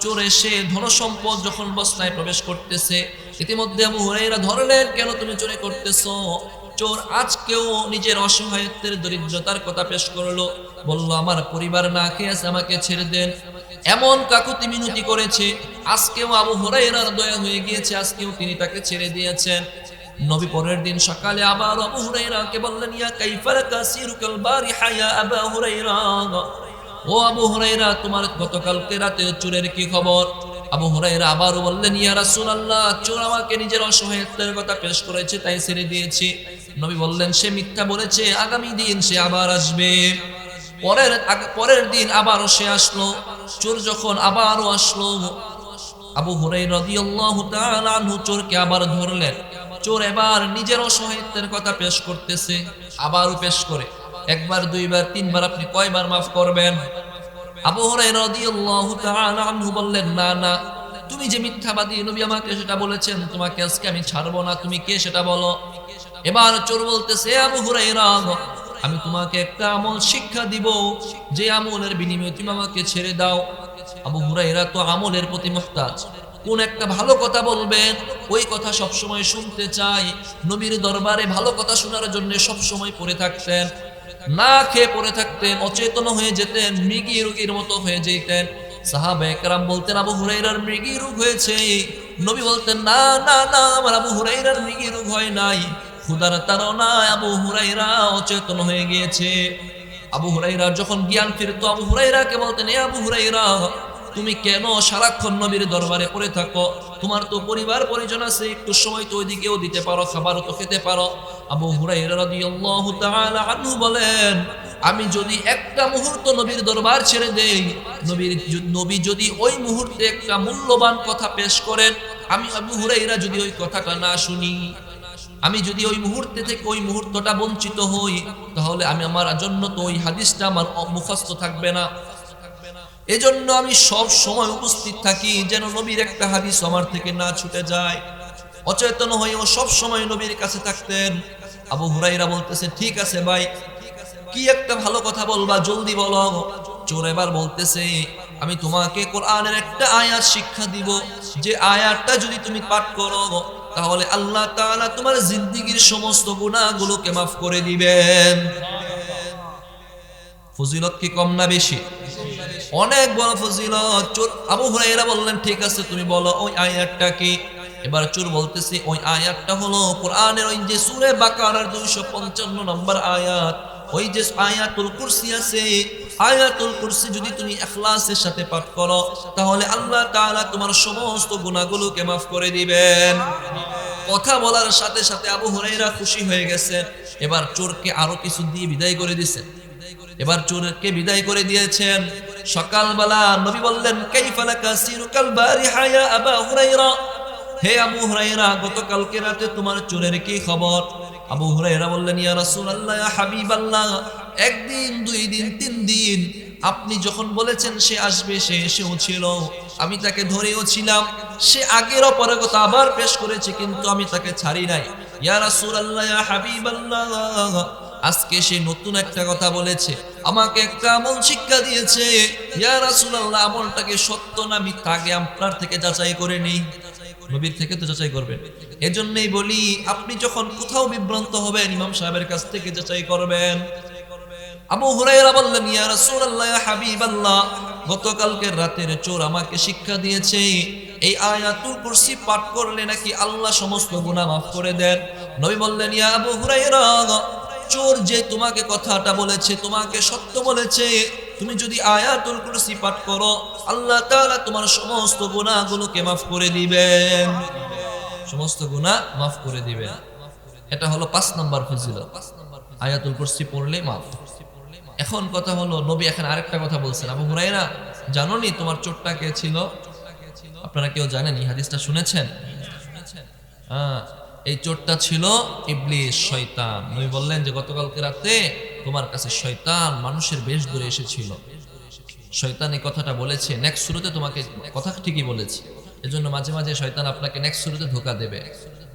A: চোর এসে ধনসম্পদ যখন বস্তায় প্রবেশ করতেছে, ইতিমধ্যে আবু হুরায়রা ধরলেন, কেন তুমি চুরি করতেছো? চোর আজকেও নিজের অসহায়ত্বের দরিদ্রতার কথা পেশ করলো, বলল আমার পরিবার না খেয়ে আছে, আমাকে ছেড়ে দেন। এমন কাকুতি মিনতি করেছে, আজকেও আবু হুরায়রার দয়া হয়ে গিয়েছে, আজকেও তিনি তাকে ছেড়ে দিয়েছেন। নবী পরের দিন সকালে আবার আবু হুরায়রাকে বললেন, ইয়া কাইফা কাসিরুকাল বারিহা ইয়া আবু হুরায়রা, ও আবু হুরায়রা তোমার গতকালকে রাতে চোরের কি খবর? আবু হুরায়রা আবারও বললেন, ইয়া রাসূলুল্লাহ, চোর আমাকে নিজের অসহায়ত্বের কথা পেশ করেছে, তাই ছেড়ে দিয়েছি। নবী বললেন, সে মিথ্যা বলেছে, আগামী দিন সে আবার আসবে। পরের দিন আবারও সে আসলো। চোর যখন আবারও আসলো, আবু হুরায়রা রাদিয়াল্লাহু তাআলা আনহু চোরকে আবার ধরলেন। চোর এবার নিজের অসহায়ত্বের কথা পেশ করতেছে, আবারও পেশ করে, একবার, দুইবার, তিনবার, আপনি কয়বার মাফ করবেন? আবু হুরায়রা রাদিয়াল্লাহু তাআলা আনহু বললেন, না না, তুমি যে মিথ্যাবাদী, নবী আমাকে সেটা বলেছেন, তোমাকে আজকে আমি ছাড়বো না, তুমি কে সেটা বলো। এবার চোর বলতেছে, আবু হুরায়রা আমি তোমাকে একটা আমল শিক্ষা দিব, যে আমলের বিনিময়ে তুমি আমাকে ছেড়ে দাও। আবু হুরায়রা তো আমলের প্রতি মুহতাজ, কোন একটা ভালো কথা বলবেন, ওই কথা সবসময় শুনতে চাই। নবীর দরবারে ভালো কথা শোনার জন্য সবসময় পড়ে থাকতেন, না খেয়ে পড়ে থাকতেন, অচেতন হয়ে যেতেন, মৃগী রোগীর মতো হয়ে যেতেন। সাহাবায়ে কেরাম বলতেন, আবু হুরায়রার মৃগী রোগ হয়েছে। নবী বলতেন, না না না, আমার আবু হুরায়রার মৃগী রোগ হয় নাই, ক্ষুধার তাড়নায় আবু হুরায়রা অচেতন হয়ে গিয়েছে। আবু হুরায়রার যখন জ্ঞান ফিরতো, আবু হুরায়রাকে বলতেন, এ আবু হুরায়রা তুমি কেন সারাক্ষণ নবীর দরবারে পড়ে থাকো? তোমার তো পরিবার পরিজন আছে, একটু সময় তো ওইদিকেও দিতে পারো, খাবারও তো খেতে পারো। আবু হুরায়রা রাদিয়াল্লাহু তাআলা আনহু বলেন, আমি যদি একটা মুহূর্ত নবীর দরবার ছেড়ে দেই, নবী যদি ওই মুহূর্তে একটা মূল্যবান কথা পেশ করেন, আমি আবু হুরায়রা যদি ওই কথাটা না শুনি, আমি যদি ওই মুহূর্তে থেকে ওই মুহূর্তটা বঞ্চিত হই, তাহলে আমার জন্য তো ওই হাদিসটা আমার মুখস্থ থাকবে না। এজন্য আমি সব সময় উপস্থিত থাকি, যেন নবীর একটা হাদিস আমার থেকে না ছুটে যায়। অচেতন হয়েও সব সময় নবীর কাছে থাকতেন। আবু হুরায়রা বলতেছে, ঠিক আছে ভাই, কি একটা ভালো কথা বলবা, জলদি বলো। চোর এবার বলতেছে, আমি তোমাকে কোরআনের একটা আয়াত শিক্ষা দিব, যে আয়াতটা যদি তুমি পাঠ করো, তাহলে আল্লাহ তাআলা তোমার জিন্দেগীর সমস্ত গুনাহগুলোকে মাফ করে দিবেন। ফজিলত কি কম না বেশি? অনেক বড় ফজিলত। চোর আবু হুরায়রা বললেন, ঠিক আছে তুমি বলো ওই আয়াতটা কি। এবার চোর বলতেছে, ওই আয়াতটা হলো কোরআনের ওই যে সূরা বাকারার 255 নম্বর আয়াত, ওই যে আয়াতুল কুরসি আছে, আয়াতুল কুরসি যদি তুমি ইখলাসের সাথে পাঠ করো, তাহলে আল্লাহ তাআলা তোমার সমস্ত গুনাহগুলোকে মাফ করে দিবেন। কথা বলার সাথে সাথে আবু হুরায়রা খুশি হয়ে গেছেন। এবার চোরকে আরো কিছু দিয়ে বিদায় করে দিয়েছেন। এবার চোরকে বিদায় করে দিয়েছেন। সকালবেলা নবী বললেন, কাইফা লাকা সিরুকাল বারিহা ইয়া আবা হুরায়রা, হে আবু হুরায়রা, গতকালকে রাতে তোমার চোরের কি খবর? আবু হুরায়রা বললেন, ইয়া রাসূলুল্লাহ, ইয়া হাবিবাল্লাহ, একদিন, 2 দিন, 3 দিন আপনি যখন বলেছেন সে আসবে, সে এসেও ছিল, আমি তাকে ধরেও ছিলাম, সে আগের অপরের কথা আবার পেশ করেছে, কিন্তু আমি তাকে ছাড়ি নাই। ইয়া রাসূলুল্লাহ, ইয়া হাবিবাল্লাহ, আজকে সে নতুন একটা কথা বলেছে, আমাকে একটা আমল শিক্ষা দিয়েছে। ইয়া রাসূলুল্লাহ, আমলটাকে সত্য না মিথ্যা আগে আপনার থেকে যাচাই করে নেই। নবীর থেকে তো যাচাই করবেন। এজন্যই বলি, আপনি যখন কোথাও বিভ্রান্ত হবেন, ইমাম সাহেবের কাছ থেকে যাচাই করবেন। আবু হুরায়রা বললেন, ইয়া রাসূলুল্লাহ, ইয়া হাবিবাল্লাহ, গতকালকের রাতের চোর আমাকে শিক্ষা দিয়েছে এই আয়াতুল কুরসি পাঠ করলে নাকি আল্লাহ সমস্ত গুনাহ মাফ করে দেন। নবী বললেন, ইয়া আবু হুরায়রা, চোর যে তোমাকে কথাটা বলেছে, তোমাকে সত্য বলেছে, তুমি যদি আয়াতুল কুরসি পাঠ করো, আল্লাহ তাআলা তোমার সমস্ত গুনাহগুলোকে মাফ করে দিবেন, সমস্ত গুনাহ মাফ করে দিবেন। এটা হলো 5 নম্বর ফজিলত, আয়াতুল কুরসি পড়লে মাফ। এখন কথা হলো, নবী এখন আরেকটা কথা বলছেন, আবু হুরায়রা, জানোনি তোমার চোরটা কে ছিল? আপনারা কেউ জানেন? এই হাদিসটা শুনেছেন? এই চোরটা ছিল ইবলিস, শয়তান। নবী বললেন যে গতকালকে রাতে তোমার কাছে শয়তান মানুষের বেশ ধরে এসেছিল। শয়তান এই কথাটা বলেছে, নেক্সট শুরুতে তোমাকে কথা ঠিকই বলেছে। এজন্য মাঝে মাঝে শয়তান আপনাকে নেক্সট শুরুতে ধোঁকা দেবে,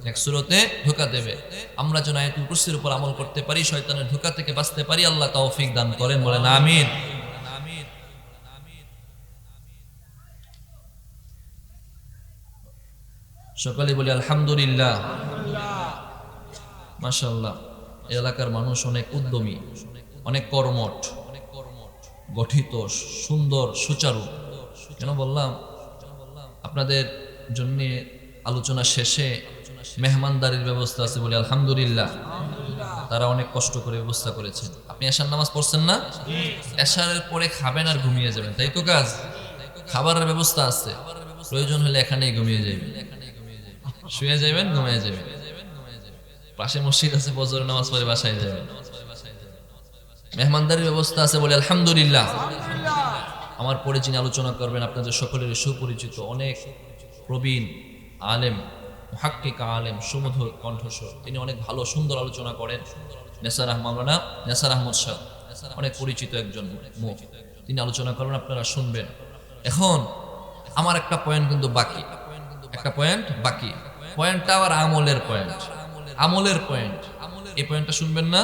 A: নেক্সট শুরুতে ধোঁকা দেবে। আমরা যেন আয়াতুল কুরসির উপর আমল করতে পারি, শয়তানের ধোঁকা থেকে বাঁচতে পারি, আল্লাহ তৌফিক দান করেন, বলেন আমিন। সকলে বলি আলহামদুলিল্লাহ, মাশাআল্লাহ। এই এলাকার মানুষ অনেক উদ্যমী, অনেক কর্মঠ, গঠিত, সুন্দর, সুচারু। কেন বললাম? আপনাদের জন্য আলোচনা শেষে মেহমানদারির ব্যবস্থা আছে, বলি আলহামদুলিল্লাহ। তারা অনেক কষ্ট করে ব্যবস্থা করেছেন। আপনি এশার নামাজ পড়ছেন না? এশারের পরে খাবেন আর ঘুমিয়ে যাবেন, তাই তো কাজ? খাবারের ব্যবস্থা আছে, প্রয়োজন হলে এখানেই ঘুমিয়ে যাবেন, শুয়ে যাবেন, ঘুমিয়ে যাবেন। পাশে মসজিদ আছে, ফজরের নামাজ পড়ে বাসায় যাবেন। মেহমানদারির ব্যবস্থা আছে, বলে আলহামদুলিল্লাহ। আমার পরে যিনি আলোচনা করবেন, আপনাদের সকলের সুপরিচিত, অনেক প্রবীণ আলেম, মুহাক্কিক আলেম, সুমধুর কণ্ঠস্বর, তিনি অনেক ভালো সুন্দর আলোচনা করেন। মাওলানা নেসার আহমদ সাহেব, অনেক পরিচিত একজন মুখ, তিনি আলোচনা করবেন, আপনারা শুনবেন। এখন আমার একটা পয়েন্ট কিন্তু বাকি, একটা পয়েন্ট বাকি। পয়েন্টটা আবার আমলের পয়েন্ট, আমলের পয়েন্ট। এই পয়েন্টটা শুনবেন না,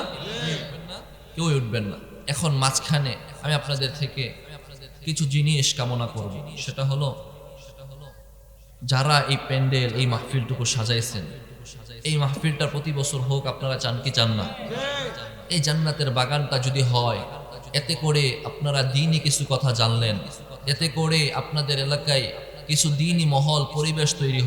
A: কেউ উঠবেন না। এখন মাঝখানে আমি আপনাদের থেকে কিছু জিনিস কামনা করব, সেটা হলো, যারা এই প্যান্ডেল, এই মাহফিলটুকু সাজাইছেন, এই মাহফিলটা প্রতি বছর হোক, আপনারা চান কি চান না? এই জান্নাতের বাগানটা যদি হয়, এতে করে আপনারা দ্বীনি কিছু কথা জানলেন, এতে করে আপনাদের এলাকায় কিছু দ্বীনি মহল পরিবেশ তৈরি